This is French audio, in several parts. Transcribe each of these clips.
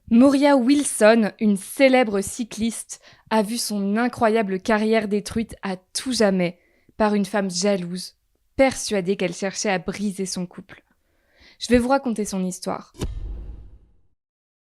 Moria Wilson, une célèbre cycliste, a vu son incroyable carrière détruite à tout jamais par une femme jalouse, persuadée qu'elle cherchait à briser son couple. Je vais vous raconter son histoire.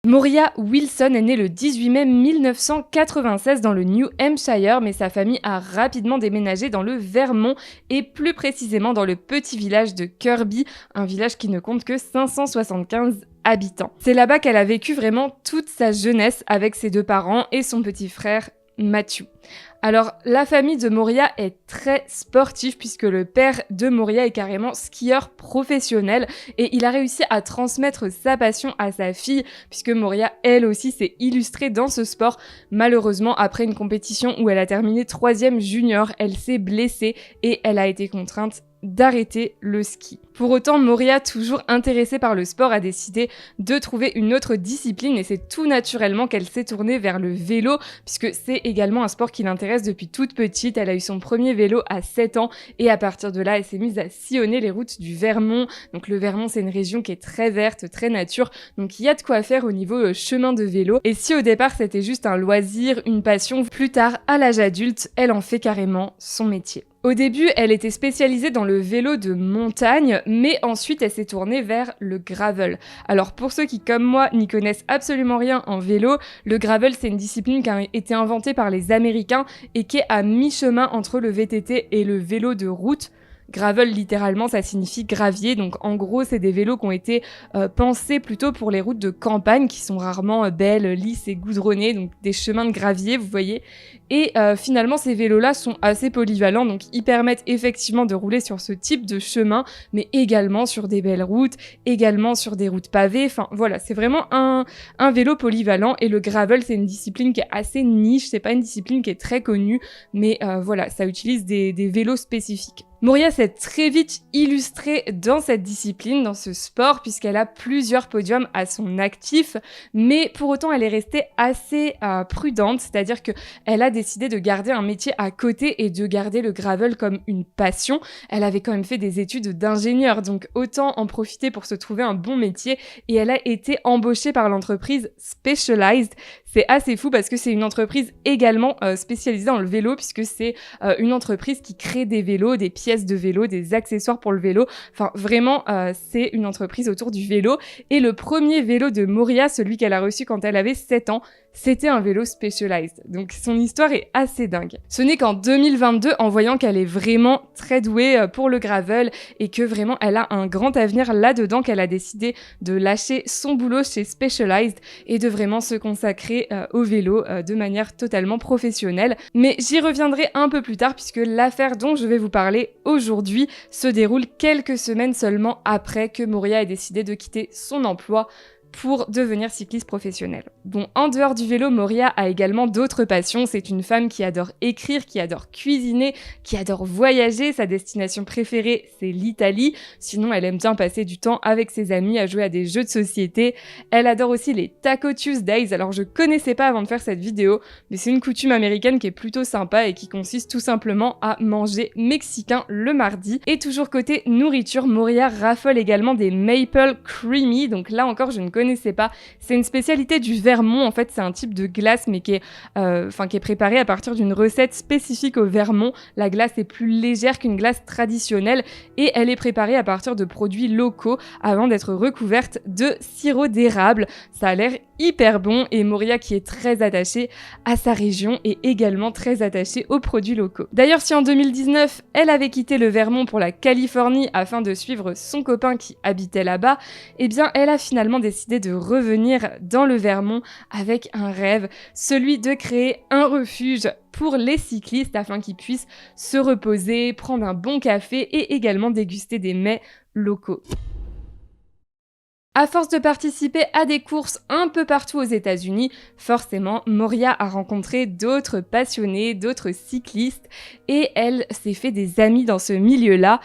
Moria Wilson est née le 18 mai 1996 dans le New Hampshire, mais sa famille a rapidement déménagé dans le Vermont et plus précisément dans le petit village de Kirby, un village qui ne compte que 575 habitants. C'est là-bas qu'elle a vécu vraiment toute sa jeunesse avec ses deux parents et son petit frère Matthew. Alors, la famille de Moria est très sportive puisque le père de Moria est carrément skieur professionnel et il a réussi à transmettre sa passion à sa fille puisque Moria, elle aussi, s'est illustrée dans ce sport. Malheureusement, après une compétition où elle a terminé 3e junior, elle s'est blessée et elle a été contrainte d'arrêter le ski. Pour autant, Moria, toujours intéressée par le sport, a décidé de trouver une autre discipline et c'est tout naturellement qu'elle s'est tournée vers le vélo puisque c'est également un sport qui l'intéresse depuis toute petite. Elle a eu son premier vélo à 7 ans et à partir de là, elle s'est mise à sillonner les routes du Vermont. Donc le Vermont, c'est une région qui est très verte, très nature, donc il y a de quoi faire au niveau chemin de vélo. Et si au départ c'était juste un loisir, une passion, plus tard, à l'âge adulte, elle en fait carrément son métier. Au début, elle était spécialisée dans le vélo de montagne, mais ensuite elle s'est tournée vers le gravel. Alors pour ceux qui, comme moi, n'y connaissent absolument rien en vélo, le gravel c'est une discipline qui a été inventée par les Américains et qui est à mi-chemin entre le VTT et le vélo de route. Gravel, littéralement, ça signifie gravier. Donc, en gros, c'est des vélos qui ont été pensés plutôt pour les routes de campagne, qui sont rarement belles, lisses et goudronnées, donc des chemins de gravier, vous voyez. Et finalement, ces vélos-là sont assez polyvalents, donc ils permettent effectivement de rouler sur ce type de chemin, mais également sur des belles routes, également sur des routes pavées. Enfin, voilà, c'est vraiment un vélo polyvalent. Et le gravel, c'est une discipline qui est assez niche, c'est pas une discipline qui est très connue, mais voilà, ça utilise des vélos spécifiques. Moria s'est très vite illustrée dans cette discipline, dans ce sport, puisqu'elle a plusieurs podiums à son actif, mais pour autant elle est restée assez prudente, c'est-à-dire qu'elle a décidé de garder un métier à côté et de garder le gravel comme une passion. Elle avait quand même fait des études d'ingénieur, donc autant en profiter pour se trouver un bon métier, et elle a été embauchée par l'entreprise Specialized. C'est assez fou parce que c'est une entreprise également spécialisée dans le vélo, puisque c'est une entreprise qui crée des vélos, des pièces de vélo, des accessoires pour le vélo. Enfin, vraiment, c'est une entreprise autour du vélo. Et le premier vélo de Moria, celui qu'elle a reçu quand elle avait 7 ans, c'était un vélo Specialized. Donc son histoire est assez dingue. Ce n'est qu'en 2022, en voyant qu'elle est vraiment très douée pour le gravel et que vraiment elle a un grand avenir là-dedans, qu'elle a décidé de lâcher son boulot chez Specialized et de vraiment se consacrer au vélo de manière totalement professionnelle. Mais j'y reviendrai un peu plus tard puisque l'affaire dont je vais vous parler aujourd'hui se déroule quelques semaines seulement après que Moria ait décidé de quitter son emploi pour devenir cycliste professionnelle. Bon, en dehors du vélo, Moria a également d'autres passions. C'est une femme qui adore écrire, qui adore cuisiner, qui adore voyager. Sa destination préférée, c'est l'Italie. Sinon, elle aime bien passer du temps avec ses amis à jouer à des jeux de société. Elle adore aussi les Taco Tuesdays. Alors, je connaissais pas avant de faire cette vidéo, mais c'est une coutume américaine qui est plutôt sympa et qui consiste tout simplement à manger mexicain le mardi. Et toujours côté nourriture, Moria raffole également des Maple Creamy. Donc là encore, je ne connaissais pas. C'est une spécialité du Vermont. En fait, c'est un type de glace, mais qui est préparée à partir d'une recette spécifique au Vermont. La glace est plus légère qu'une glace traditionnelle et elle est préparée à partir de produits locaux avant d'être recouverte de sirop d'érable. Ça a l'air hyper bon et Moria, qui est très attachée à sa région, est également très attachée aux produits locaux. D'ailleurs, si en 2019, elle avait quitté le Vermont pour la Californie afin de suivre son copain qui habitait là-bas, eh bien, elle a finalement décidé de revenir dans le Vermont avec un rêve, celui de créer un refuge pour les cyclistes afin qu'ils puissent se reposer, prendre un bon café et également déguster des mets locaux. À force de participer à des courses un peu partout aux États-Unis, forcément, Moria a rencontré d'autres passionnés, d'autres cyclistes, et elle s'est fait des amis dans ce milieu-là.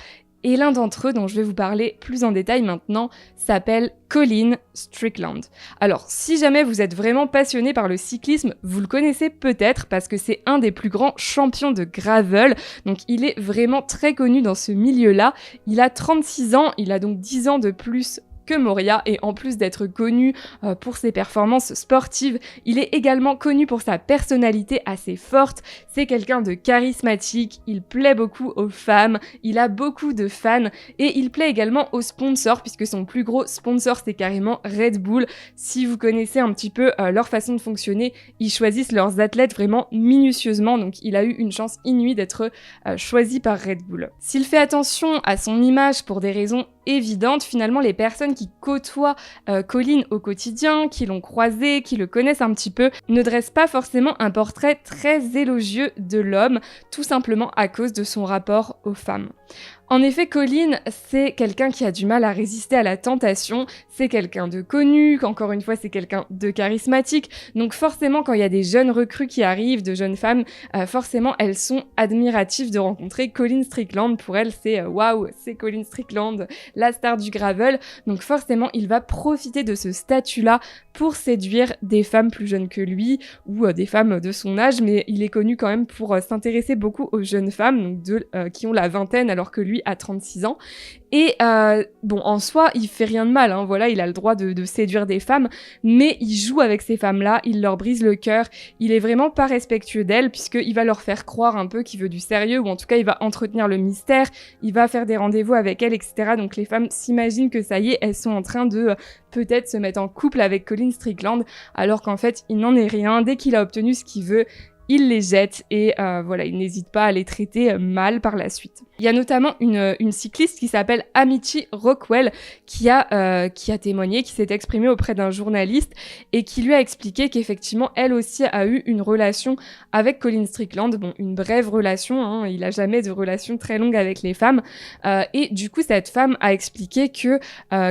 Et l'un d'entre eux, dont je vais vous parler plus en détail maintenant, s'appelle Colin Strickland. Alors, si jamais vous êtes vraiment passionné par le cyclisme, vous le connaissez peut-être parce que c'est un des plus grands champions de gravel. Donc, il est vraiment très connu dans ce milieu-là. Il a 36 ans, il a donc 10 ans de plus que Moria, et en plus d'être connu pour ses performances sportives, il est également connu pour sa personnalité assez forte. C'est quelqu'un de charismatique, il plaît beaucoup aux femmes, il a beaucoup de fans et il plaît également aux sponsors puisque son plus gros sponsor c'est carrément Red Bull. Si vous connaissez un petit peu leur façon de fonctionner, ils choisissent leurs athlètes vraiment minutieusement, donc il a eu une chance inouïe d'être choisi par Red Bull. S'il fait attention à son image pour des raisons évidentes, finalement les personnes qui côtoient Colin au quotidien, qui l'ont croisé, qui le connaissent un petit peu, ne dressent pas forcément un portrait très élogieux de l'homme, tout simplement à cause de son rapport aux femmes. En effet, Colin, c'est quelqu'un qui a du mal à résister à la tentation, c'est quelqu'un de connu, qu'encore une fois, c'est quelqu'un de charismatique, donc forcément, quand il y a des jeunes recrues qui arrivent, de jeunes femmes, forcément, elles sont admiratives de rencontrer Colin Strickland. Pour elles, c'est waouh, c'est Colin Strickland, la star du gravel, donc forcément, il va profiter de ce statut-là pour séduire des femmes plus jeunes que lui, ou des femmes de son âge, mais il est connu quand même pour s'intéresser beaucoup aux jeunes femmes, donc qui ont la vingtaine, alors que lui a 36 ans. Et bon, en soi, il fait rien de mal, hein, voilà, il a le droit de séduire des femmes, mais il joue avec ces femmes-là, il leur brise le cœur, il est vraiment pas respectueux d'elles, puisqu'il va leur faire croire un peu qu'il veut du sérieux, ou en tout cas, il va entretenir le mystère, il va faire des rendez-vous avec elles, etc. Donc les femmes s'imaginent que ça y est, elles sont en train de peut-être se mettre en couple avec Colin Strickland, alors qu'en fait, il n'en est rien. Dès qu'il a obtenu ce qu'il veut, il les jette et voilà, il n'hésite pas à les traiter mal par la suite. Il y a notamment une cycliste qui s'appelle Amity Rockwell qui a témoigné, qui s'est exprimée auprès d'un journaliste et qui lui a expliqué qu'effectivement elle aussi a eu une relation avec Colin Strickland, bon une brève relation, hein, il a jamais de relation très longue avec les femmes et du coup cette femme a expliqué que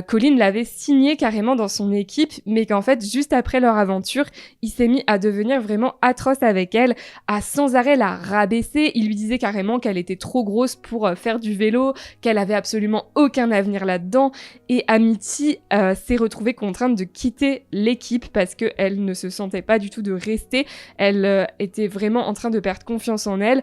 Colin l'avait signé carrément dans son équipe mais qu'en fait juste après leur aventure il s'est mis à devenir vraiment atroce avec elle, à sans arrêt la rabaisser, il lui disait carrément qu'elle était trop grosse pour faire du vélo, qu'elle avait absolument aucun avenir là-dedans, et Amity s'est retrouvée contrainte de quitter l'équipe parce qu'elle ne se sentait pas du tout de rester, elle était vraiment en train de perdre confiance en elle.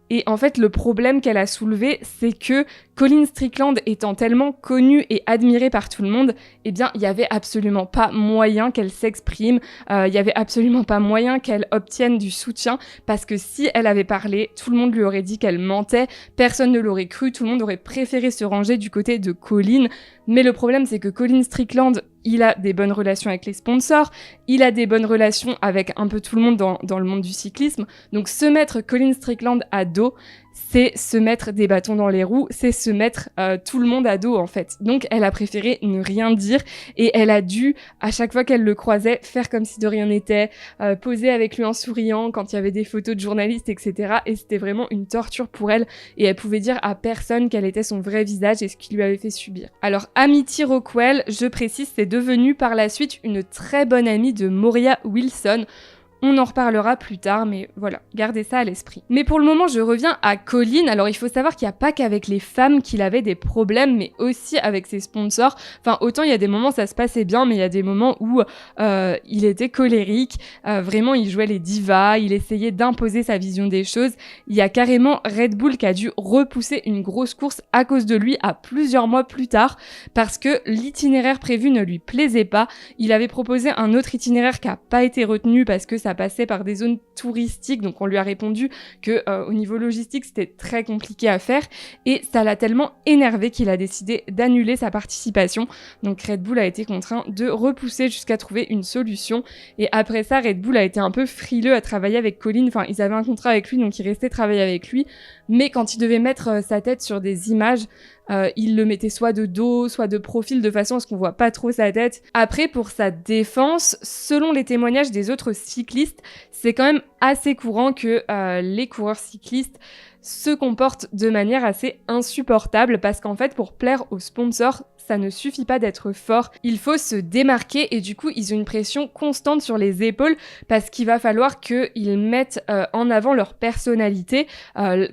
Et en fait, le problème qu'elle a soulevé, c'est que Colin Strickland étant tellement connu et admiré par tout le monde, eh bien, il y avait absolument pas moyen qu'elle s'exprime, il y avait absolument pas moyen qu'elle obtienne du soutien, parce que si elle avait parlé, tout le monde lui aurait dit qu'elle mentait, personne ne l'aurait cru, tout le monde aurait préféré se ranger du côté de Colin. Mais le problème, c'est que Colin Strickland, il a des bonnes relations avec les sponsors, il a des bonnes relations avec un peu tout le monde dans le monde du cyclisme. Donc se mettre Colin Strickland à dos, c'est se mettre des bâtons dans les roues, c'est se mettre tout le monde à dos en fait. Donc elle a préféré ne rien dire et elle a dû, à chaque fois qu'elle le croisait, faire comme si de rien n'était, poser avec lui en souriant quand il y avait des photos de journalistes, etc. Et c'était vraiment une torture pour elle et elle pouvait dire à personne quel était son vrai visage et ce qu'il lui avait fait subir. Alors Amity Rockwell, je précise, c'est devenue par la suite une très bonne amie de Moria Wilson. On en reparlera plus tard, mais voilà, gardez ça à l'esprit. Mais pour le moment, je reviens à Colin. Alors, il faut savoir qu'il n'y a pas qu'avec les femmes qu'il avait des problèmes, mais aussi avec ses sponsors. Enfin, autant il y a des moments ça se passait bien, mais il y a des moments où il était colérique. Vraiment, il jouait les divas, il essayait d'imposer sa vision des choses. Il y a carrément Red Bull qui a dû repousser une grosse course à cause de lui à plusieurs mois plus tard, parce que l'itinéraire prévu ne lui plaisait pas. Il avait proposé un autre itinéraire qui n'a pas été retenu parce que ça passait par des zones touristiques, donc on lui a répondu que au niveau logistique c'était très compliqué à faire et ça l'a tellement énervé qu'il a décidé d'annuler sa participation. Donc Red Bull a été contraint de repousser jusqu'à trouver une solution et après ça Red Bull a été un peu frileux à travailler avec Colin, enfin ils avaient un contrat avec lui donc ils restaient travailler avec lui, mais quand il devait mettre sa tête sur des images, il le mettait soit de dos, soit de profil, de façon à ce qu'on voit pas trop sa tête. Après, pour sa défense, selon les témoignages des autres cyclistes, c'est quand même assez courant que les coureurs cyclistes se comportent de manière assez insupportable parce qu'en fait, pour plaire aux sponsors, ça ne suffit pas d'être fort, il faut se démarquer et du coup ils ont une pression constante sur les épaules parce qu'il va falloir qu'ils mettent en avant leur personnalité.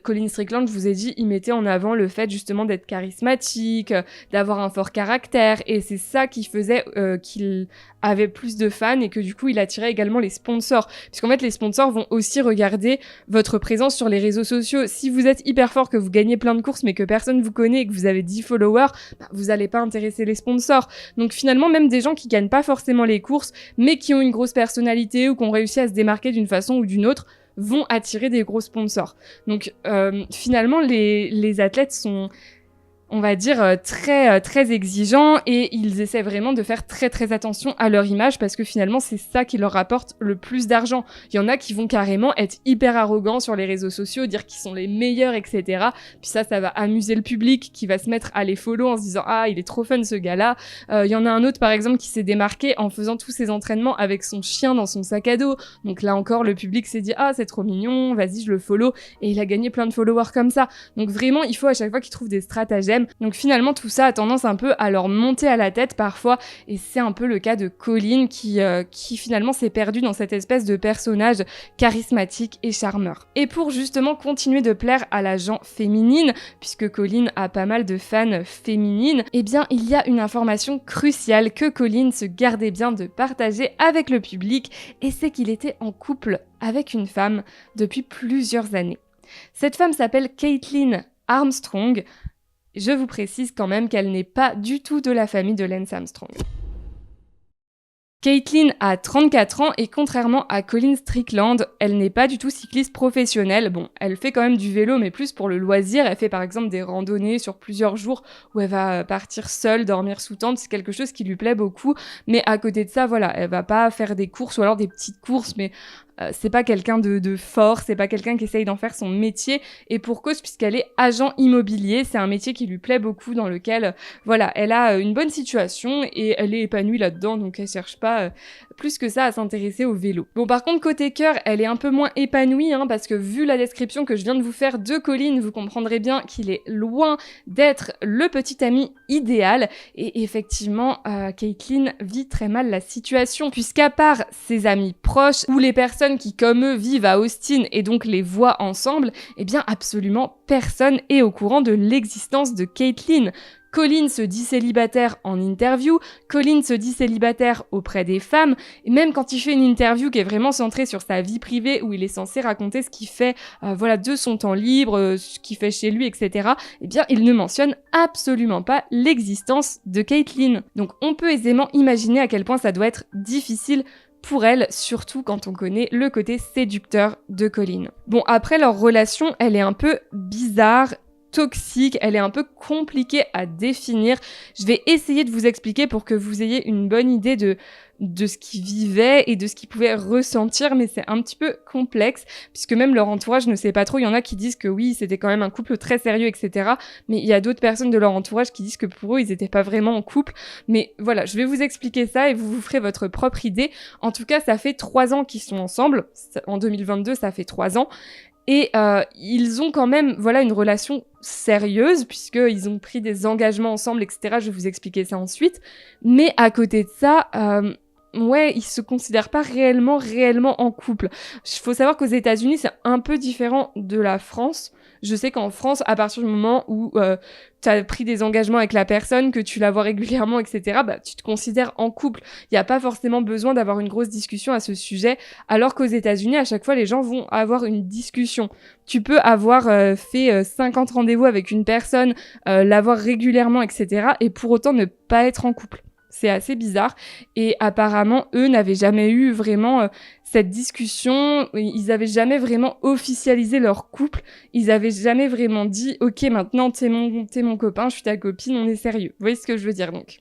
Colin Strickland, je vous ai dit, il mettait en avant le fait justement d'être charismatique, d'avoir un fort caractère et c'est ça qui faisait qu'il avait plus de fans et que du coup il attirait également les sponsors, puisqu'en fait les sponsors vont aussi regarder votre présence sur les réseaux sociaux. Si vous êtes hyper fort, que vous gagnez plein de courses mais que personne vous connaît et que vous avez 10 followers, vous allez pas intéresser les sponsors. Donc finalement même des gens qui gagnent pas forcément les courses mais qui ont une grosse personnalité ou qui ont réussi à se démarquer d'une façon ou d'une autre vont attirer des gros sponsors. Donc finalement les athlètes sont, on va dire, très exigeants et ils essaient vraiment de faire très très attention à leur image parce que finalement c'est ça qui leur rapporte le plus d'argent. Il y en a qui vont carrément être hyper arrogants sur les réseaux sociaux, dire qu'ils sont les meilleurs, etc. Puis ça va amuser le public qui va se mettre à les follow en se disant « Ah, il est trop fun ce gars-là ». Il y en a un autre par exemple qui s'est démarqué en faisant tous ses entraînements avec son chien dans son sac à dos. Donc là encore le public s'est dit « Ah, c'est trop mignon, vas-y je le follow ». Et il a gagné plein de followers comme ça. Donc vraiment il faut à chaque fois qu'ils trouvent des stratagèmes. Donc finalement tout ça a tendance un peu à leur monter à la tête parfois et c'est un peu le cas de Colin qui finalement s'est perdu dans cette espèce de personnage charismatique et charmeur. Et pour justement continuer de plaire à la gent féminine, puisque Colin a pas mal de fans féminines, eh bien il y a une information cruciale que Colin se gardait bien de partager avec le public et c'est qu'il était en couple avec une femme depuis plusieurs années. Cette femme s'appelle Caitlin Armstrong. Je vous précise quand même qu'elle n'est pas du tout de la famille de Lance Armstrong. Caitlin a 34 ans et contrairement à Colin Strickland, elle n'est pas du tout cycliste professionnelle. Bon, elle fait quand même du vélo mais plus pour le loisir. Elle fait par exemple des randonnées sur plusieurs jours où elle va partir seule, dormir sous tente. C'est quelque chose qui lui plaît beaucoup. Mais à côté de ça, voilà, elle va pas faire des courses ou alors des petites courses, mais c'est pas quelqu'un de fort, c'est pas quelqu'un qui essaye d'en faire son métier, et pour cause puisqu'elle est agent immobilier, c'est un métier qui lui plaît beaucoup, dans lequel, voilà, elle a une bonne situation et elle est épanouie là-dedans, donc elle cherche pas plus que ça à s'intéresser au vélo. Bon, par contre, côté cœur, elle est un peu moins épanouie, parce que vu la description que je viens de vous faire de Colin, vous comprendrez bien qu'il est loin d'être le petit ami idéal, et effectivement, Caitlin vit très mal la situation, puisqu'à part ses amis proches, ou les personnes qui, comme eux, vivent à Austin et donc les voient ensemble, eh bien absolument personne est au courant de l'existence de Caitlin. Colin se dit célibataire en interview, Colin se dit célibataire auprès des femmes, et même quand il fait une interview qui est vraiment centrée sur sa vie privée, où il est censé raconter ce qu'il fait de son temps libre, ce qu'il fait chez lui, etc., eh bien il ne mentionne absolument pas l'existence de Caitlin. Donc on peut aisément imaginer à quel point ça doit être difficile pour elle, surtout quand on connaît le côté séducteur de Colin. Bon, après, leur relation, elle est un peu bizarre, toxique, elle est un peu compliquée à définir. Je vais essayer de vous expliquer pour que vous ayez une bonne idée de ce qu'ils vivaient et de ce qu'ils pouvaient ressentir, mais c'est un petit peu complexe, puisque même leur entourage ne sait pas trop. Il y en a qui disent que oui, c'était quand même un couple très sérieux, etc. Mais il y a d'autres personnes de leur entourage qui disent que pour eux, ils étaient pas vraiment en couple. Mais voilà, je vais vous expliquer ça et vous ferez votre propre idée. En tout cas, ça fait 3 ans qu'ils sont ensemble. En 2022, ça fait 3 ans. Et ils ont quand même, une relation sérieuse, puisqu'ils ont pris des engagements ensemble, etc. Je vais vous expliquer ça ensuite. Mais à côté de ça, ils se considèrent pas réellement en couple. Il faut savoir qu'aux États-Unis, c'est un peu différent de la France. Je sais qu'en France, à partir du moment où t'as pris des engagements avec la personne, que tu la vois régulièrement, etc., tu te considères en couple. Il n'y a pas forcément besoin d'avoir une grosse discussion à ce sujet, alors qu'aux États-Unis, à chaque fois, les gens vont avoir une discussion. Tu peux avoir fait 50 rendez-vous avec une personne, l'avoir régulièrement, etc., et pour autant ne pas être en couple. C'est assez bizarre. Et apparemment, eux n'avaient jamais eu vraiment cette discussion. Ils avaient jamais vraiment officialisé leur couple. Ils avaient jamais vraiment dit « Ok, maintenant, t'es mon copain, je suis ta copine, on est sérieux ». Vous voyez ce que je veux dire donc ?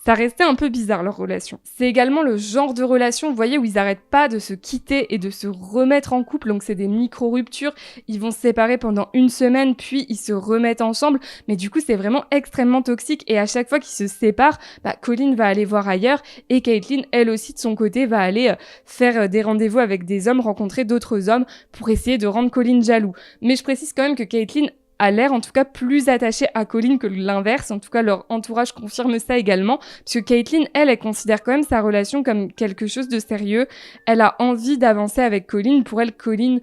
Ça restait un peu bizarre leur relation. C'est également le genre de relation, vous voyez, où ils arrêtent pas de se quitter et de se remettre en couple, donc c'est des micro-ruptures, ils vont se séparer pendant 1 semaine, puis ils se remettent ensemble, mais du coup c'est vraiment extrêmement toxique, et à chaque fois qu'ils se séparent, Colin va aller voir ailleurs, et Caitlin, elle aussi de son côté, va aller faire des rendez-vous avec des hommes, rencontrer d'autres hommes, pour essayer de rendre Colin jaloux. Mais je précise quand même que Caitlin a l'air en tout cas plus attachée à Colin que l'inverse, en tout cas leur entourage confirme ça également, puisque Caitlin, elle considère quand même sa relation comme quelque chose de sérieux, elle a envie d'avancer avec Colin, pour elle, Colin,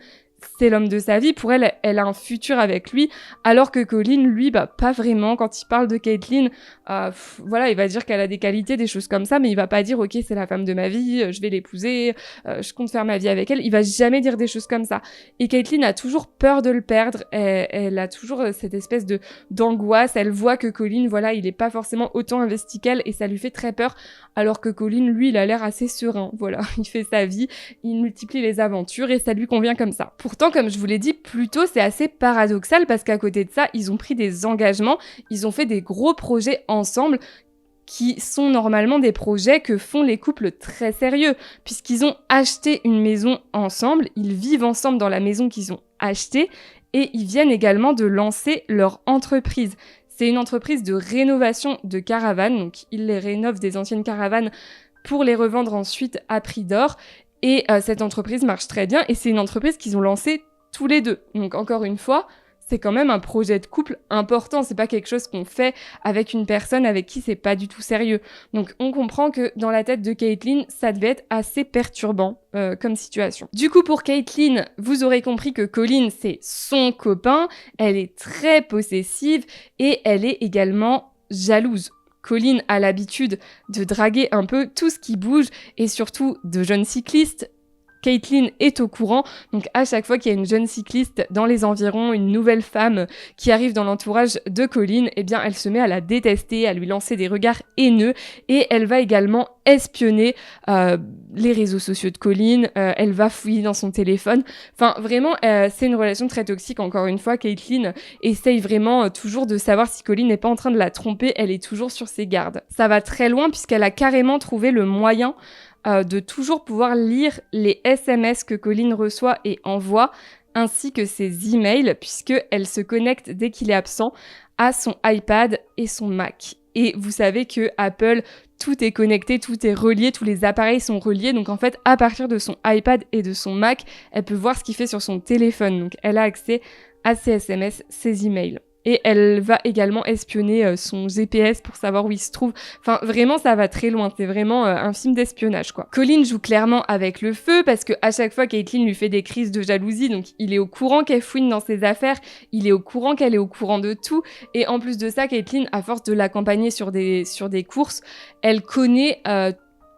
c'est l'homme de sa vie. Pour elle, elle a un futur avec lui, alors que Colin, lui, pas vraiment. Quand il parle de Caitlin, voilà, il va dire qu'elle a des qualités, des choses comme ça, mais il va pas dire, ok, c'est la femme de ma vie, je vais l'épouser, je compte faire ma vie avec elle. Il va jamais dire des choses comme ça. Et Caitlin a toujours peur de le perdre. Elle a toujours cette espèce d'angoisse. Elle voit que Colin, voilà, il est pas forcément autant investi qu'elle, et ça lui fait très peur. Alors que Colin, lui, il a l'air assez serein. Voilà, il fait sa vie, il multiplie les aventures, et ça lui convient comme ça. Pourtant, comme je vous l'ai dit plus tôt, c'est assez paradoxal parce qu'à côté de ça, ils ont pris des engagements, ils ont fait des gros projets ensemble qui sont normalement des projets que font les couples très sérieux, puisqu'ils ont acheté une maison ensemble, ils vivent ensemble dans la maison qu'ils ont achetée, et ils viennent également de lancer leur entreprise. C'est une entreprise de rénovation de caravanes, donc ils les rénovent des anciennes caravanes pour les revendre ensuite à prix d'or. Et cette entreprise marche très bien, et c'est une entreprise qu'ils ont lancée tous les deux. Donc encore une fois, c'est quand même un projet de couple important, c'est pas quelque chose qu'on fait avec une personne avec qui c'est pas du tout sérieux. Donc on comprend que dans la tête de Caitlin, ça devait être assez perturbant comme situation. Du coup pour Caitlin, vous aurez compris que Colin c'est son copain, elle est très possessive et elle est également jalouse. Colin a l'habitude de draguer un peu tout ce qui bouge et surtout de jeunes cyclistes. Caitlin est au courant, donc à chaque fois qu'il y a une jeune cycliste dans les environs, une nouvelle femme qui arrive dans l'entourage de Colin, eh bien elle se met à la détester, à lui lancer des regards haineux, et elle va également espionner les réseaux sociaux de Colin, elle va fouiller dans son téléphone. Enfin vraiment, c'est une relation très toxique. Encore une fois, Caitlin essaye vraiment toujours de savoir si Colin n'est pas en train de la tromper, elle est toujours sur ses gardes. Ça va très loin puisqu'elle a carrément trouvé le moyen de toujours pouvoir lire les SMS que Colin reçoit et envoie, ainsi que ses emails, puisqu'elle se connecte dès qu'il est absent à son iPad et son Mac. Et vous savez que Apple, tout est connecté, tout est relié, tous les appareils sont reliés. Donc en fait, à partir de son iPad et de son Mac, elle peut voir ce qu'il fait sur son téléphone. Donc elle a accès à ses SMS, ses emails. Et elle va également espionner son GPS pour savoir où il se trouve. Enfin, vraiment, ça va très loin. C'est vraiment un film d'espionnage, quoi. Colin joue clairement avec le feu parce que à chaque fois, Caitlin lui fait des crises de jalousie. Donc, il est au courant qu'elle fouine dans ses affaires. Il est au courant qu'elle est au courant de tout. Et en plus de ça, Caitlin, à force de l'accompagner sur des courses, elle connaît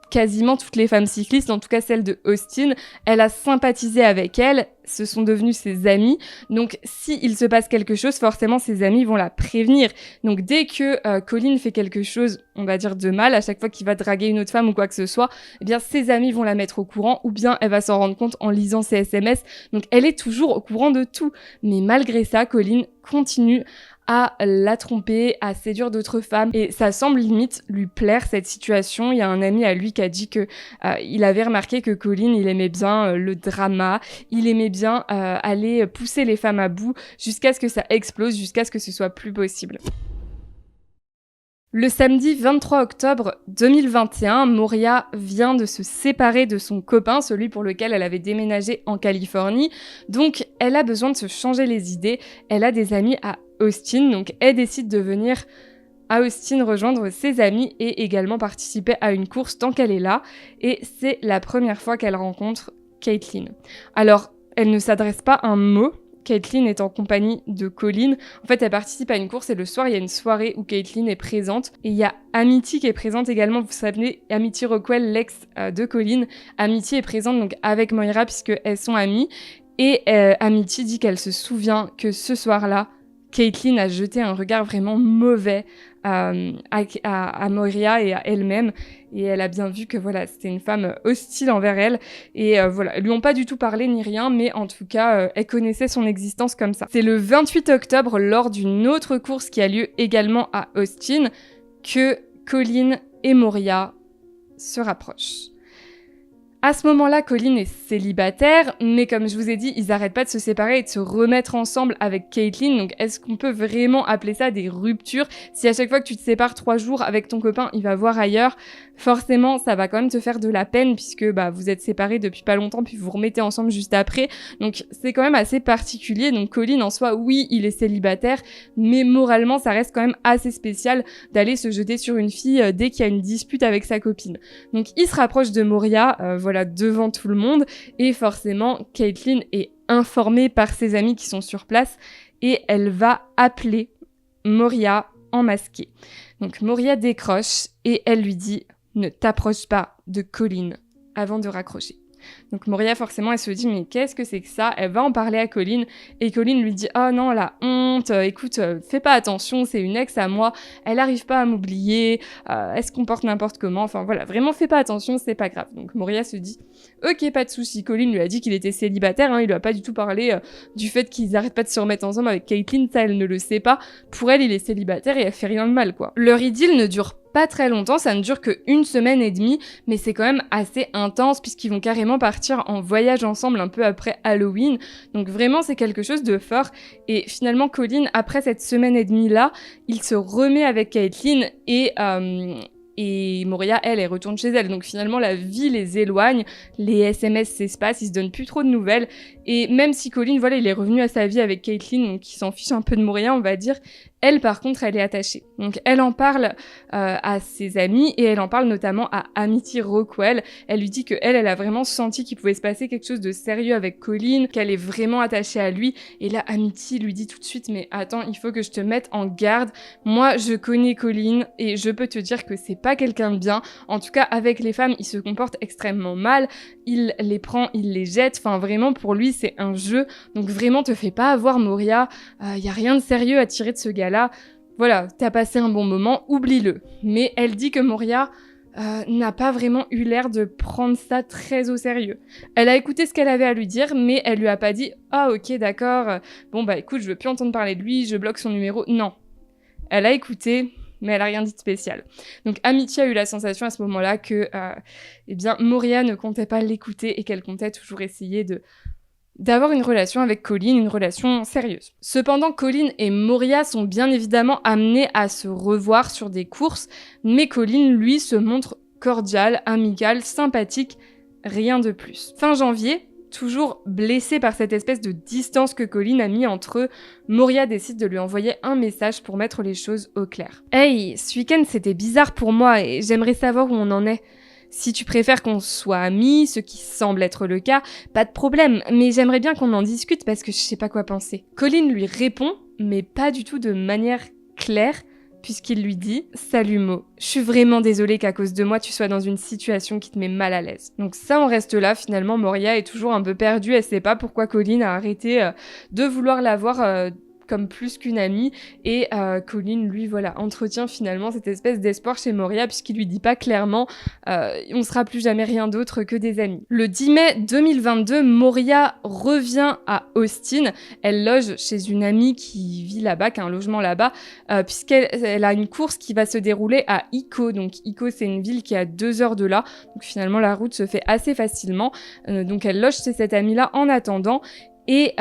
quasiment toutes les femmes cyclistes, en tout cas celle de Austin. Elle a sympathisé avec elle, ce sont devenus ses amis. Donc s'il se passe quelque chose, forcément ses amis vont la prévenir. Donc dès que Colin fait quelque chose, on va dire de mal, à chaque fois qu'il va draguer une autre femme ou quoi que ce soit, eh bien ses amis vont la mettre au courant, ou bien elle va s'en rendre compte en lisant ses SMS. Donc elle est toujours au courant de tout. Mais malgré ça, Colin continue à la tromper, à séduire d'autres femmes, et ça semble limite lui plaire cette situation. Il y a un ami à lui qui a dit que il avait remarqué que Colin, il aimait bien le drama, il aimait bien aller pousser les femmes à bout jusqu'à ce que ça explose, jusqu'à ce que ce soit plus possible. Le samedi 23 octobre 2021, Moria vient de se séparer de son copain, celui pour lequel elle avait déménagé en Californie. Donc, elle a besoin de se changer les idées. Elle a des amis à Austin, donc elle décide de venir à Austin rejoindre ses amis et également participer à une course tant qu'elle est là. Et c'est la première fois qu'elle rencontre Caitlin. Alors, elle ne s'adresse pas un mot. Caitlin est en compagnie de Colin. En fait, elle participe à une course et le soir, il y a une soirée où Caitlin est présente. Et il y a Amity qui est présente également. Vous savez, Amity Rockwell, l'ex de Colin. Amity est présente donc avec Moira puisqu'elles sont amies. Et Amity dit qu'elle se souvient que ce soir-là, Caitlin a jeté un regard vraiment mauvais à Moira et à elle-même, et elle a bien vu que voilà, c'était une femme hostile envers elle, et voilà, elles lui ont pas du tout parlé ni rien, mais en tout cas, elle connaissait son existence comme ça. C'est le 28 octobre, lors d'une autre course qui a lieu également à Austin, que Colin et Moria se rapprochent. À ce moment-là, Colin est célibataire, mais comme je vous ai dit, ils n'arrêtent pas de se séparer et de se remettre ensemble avec Caitlin. Donc est-ce qu'on peut vraiment appeler ça des ruptures? Si à chaque fois que tu te sépares 3 jours avec ton copain, il va voir ailleurs, forcément ça va quand même te faire de la peine puisque vous êtes séparés depuis pas longtemps puis vous vous remettez ensemble juste après. Donc c'est quand même assez particulier. Donc Colin en soi, oui, il est célibataire, mais moralement ça reste quand même assez spécial d'aller se jeter sur une fille dès qu'il y a une dispute avec sa copine. Donc il se rapproche de Moria, voilà, devant tout le monde. Et forcément, Caitlyn est informée par ses amis qui sont sur place et elle va appeler Moria en masqué. Donc Moria décroche et elle lui dit « Ne t'approche pas de Colin » avant de raccrocher. Donc Moria, forcément, elle se dit « Mais qu'est-ce que c'est que ça ?» Elle va en parler à Colin et Colin lui dit « Oh non, la honte, écoute, fais pas attention, c'est une ex à moi, elle arrive pas à m'oublier, elle se comporte n'importe comment, enfin voilà, vraiment fais pas attention, c'est pas grave. » Donc Moria se dit « Ok, pas de souci. » Colin lui a dit qu'il était célibataire, il lui a pas du tout parlé du fait qu'ils arrêtent pas de se remettre ensemble avec Caitlyn, ça elle ne le sait pas. Pour elle, il est célibataire et elle fait rien de mal, quoi. Leur idylle ne dure pas très longtemps, ça ne dure que 1 semaine et demie, mais c'est quand même assez intense puisqu'ils vont carrément partir en voyage ensemble un peu après Halloween. Donc vraiment, c'est quelque chose de fort. Et finalement, Colin, après cette semaine et demie là, il se remet avec Caitlyn et Moria, elle retourne chez elle. Donc finalement, la vie les éloigne, les SMS s'espacent, ils se donnent plus trop de nouvelles. Et même si Colin, voilà, il est revenu à sa vie avec Caitlyn, donc il s'en fiche un peu de Moria, on va dire, elle, par contre, elle est attachée. Donc elle en parle à ses amis et elle en parle notamment à Amity Rockwell. Elle lui dit que elle a vraiment senti qu'il pouvait se passer quelque chose de sérieux avec Colin, qu'elle est vraiment attachée à lui. Et là, Amity lui dit tout de suite « Mais attends, il faut que je te mette en garde. Moi, je connais Colin et je peux te dire que c'est pas quelqu'un de bien. En tout cas, avec les femmes, il se comporte extrêmement mal. Il les prend, il les jette. Enfin, vraiment, pour lui, c'est un jeu. Donc vraiment, te fais pas avoir, Moria. Y a rien de sérieux à tirer de ce gars-là. Voilà, t'as passé un bon moment, oublie-le. » Mais elle dit que Moria n'a pas vraiment eu l'air de prendre ça très au sérieux. Elle a écouté ce qu'elle avait à lui dire, mais elle lui a pas dit « Ah ok, d'accord, bon bah écoute, je veux plus entendre parler de lui, je bloque son numéro. » Non. Elle a écouté, mais elle a rien dit de spécial. Donc Amity a eu la sensation à ce moment-là que eh bien, Moria ne comptait pas l'écouter et qu'elle comptait toujours essayer d'avoir une relation avec Colin, une relation sérieuse. Cependant, Colin et Moria sont bien évidemment amenés à se revoir sur des courses, mais Colin, lui, se montre cordial, amical, sympathique, rien de plus. Fin janvier, toujours blessée par cette espèce de distance que Colin a mis entre eux, Moria décide de lui envoyer un message pour mettre les choses au clair. « Hey, ce week-end c'était bizarre pour moi et j'aimerais savoir où on en est. Si tu préfères qu'on soit amis, ce qui semble être le cas, pas de problème, mais j'aimerais bien qu'on en discute parce que je sais pas quoi penser. » Colin lui répond, mais pas du tout de manière claire, puisqu'il lui dit « Salut Mo, je suis vraiment désolée qu'à cause de moi tu sois dans une situation qui te met mal à l'aise. » Donc ça, on reste là, finalement, Moria est toujours un peu perdue, elle sait pas pourquoi Colin a arrêté de vouloir la voir comme plus qu'une amie, et Colin, lui, voilà, entretient finalement cette espèce d'espoir chez Moria, puisqu'il lui dit pas clairement on sera plus jamais rien d'autre que des amis. Le 10 mai 2022, Moria revient à Austin, elle loge chez une amie qui vit là-bas, qui a un logement là-bas, puisqu'elle a une course qui va se dérouler à Ico. Donc Ico, c'est une ville qui est à 2 heures de là, donc finalement la route se fait assez facilement, donc elle loge chez cette amie-là en attendant. Et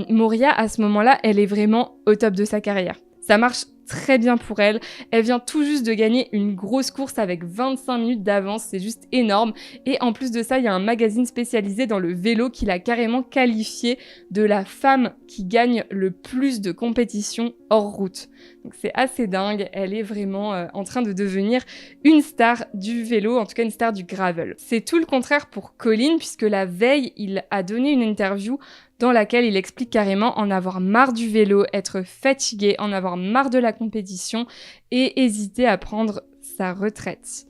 Moria, à ce moment-là, elle est vraiment au top de sa carrière. Ça marche très bien pour elle. Elle vient tout juste de gagner une grosse course avec 25 minutes d'avance, c'est juste énorme. Et en plus de ça, il y a un magazine spécialisé dans le vélo qui l'a carrément qualifiée de la femme qui gagne le plus de compétitions hors route. Donc c'est assez dingue, elle est vraiment en train de devenir une star du vélo, en tout cas une star du gravel. C'est tout le contraire pour Colin, puisque la veille, il a donné une interview dans laquelle il explique carrément en avoir marre du vélo, être fatigué, en avoir marre de la compétition et hésiter à prendre sa retraite.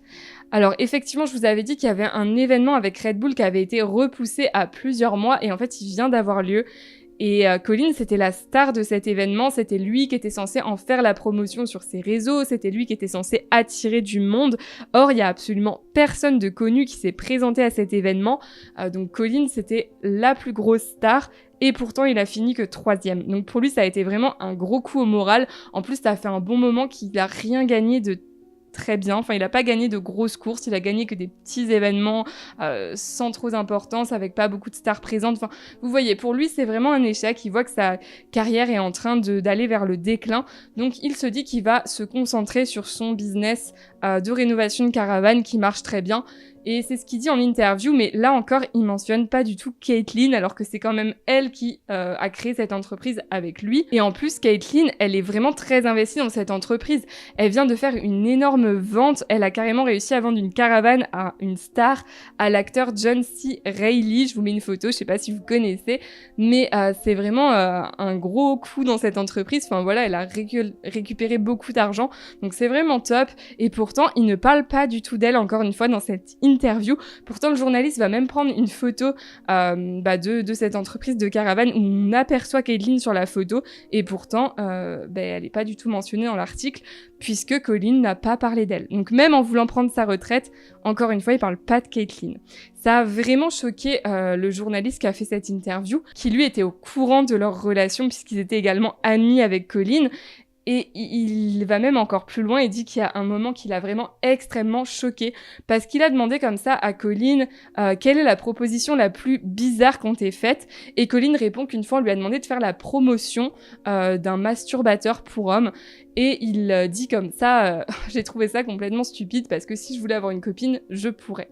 Alors effectivement, je vous avais dit qu'il y avait un événement avec Red Bull qui avait été repoussé à plusieurs mois et en fait, il vient d'avoir lieu. Et Colin, c'était la star de cet événement, c'était lui qui était censé en faire la promotion sur ses réseaux, c'était lui qui était censé attirer du monde. Or, il y a absolument personne de connu qui s'est présenté à cet événement. Donc Colin, c'était la plus grosse star. Et pourtant, il a fini que 3e. Donc pour lui, ça a été vraiment un gros coup au moral. En plus, ça a fait un bon moment qu'il n'a rien gagné de très bien. Enfin, il n'a pas gagné de grosses courses, il a gagné que des petits événements sans trop d'importance, avec pas beaucoup de stars présentes. Enfin, vous voyez, pour lui, c'est vraiment un échec. Il voit que sa carrière est en train d'aller vers le déclin. Donc, il se dit qu'il va se concentrer sur son business de rénovation de caravane qui marche très bien. Et c'est ce qu'il dit en interview, mais là encore, il mentionne pas du tout Caitlyn, alors que c'est quand même elle qui a créé cette entreprise avec lui. Et en plus, Caitlyn, elle est vraiment très investie dans cette entreprise. Elle vient de faire une énorme vente. Elle a carrément réussi à vendre une caravane à une star, à l'acteur John C. Reilly. Je vous mets une photo, je sais pas si vous connaissez, mais c'est vraiment un gros coup dans cette entreprise. Enfin voilà, elle a récupéré beaucoup d'argent, donc c'est vraiment top. Et pourtant, il ne parle pas du tout d'elle, encore une fois, dans cette interview. Pourtant, le journaliste va même prendre une photo de cette entreprise de caravane où on aperçoit Caitlyn sur la photo, et pourtant, elle n'est pas du tout mentionnée dans l'article, puisque Colin n'a pas parlé d'elle. Donc même en voulant prendre sa retraite, encore une fois, il parle pas de Caitlyn. Ça a vraiment choqué le journaliste qui a fait cette interview, qui lui était au courant de leur relation, puisqu'ils étaient également amis avec Colin. Et il va même encore plus loin et dit qu'il y a un moment qui l'a vraiment extrêmement choqué, parce qu'il a demandé comme ça à Colin quelle est la proposition la plus bizarre qu'on t'ait faite, et Colin répond qu'une fois on lui a demandé de faire la promotion d'un masturbateur pour hommes, et il dit comme ça j'ai trouvé ça complètement stupide, parce que si je voulais avoir une copine, je pourrais.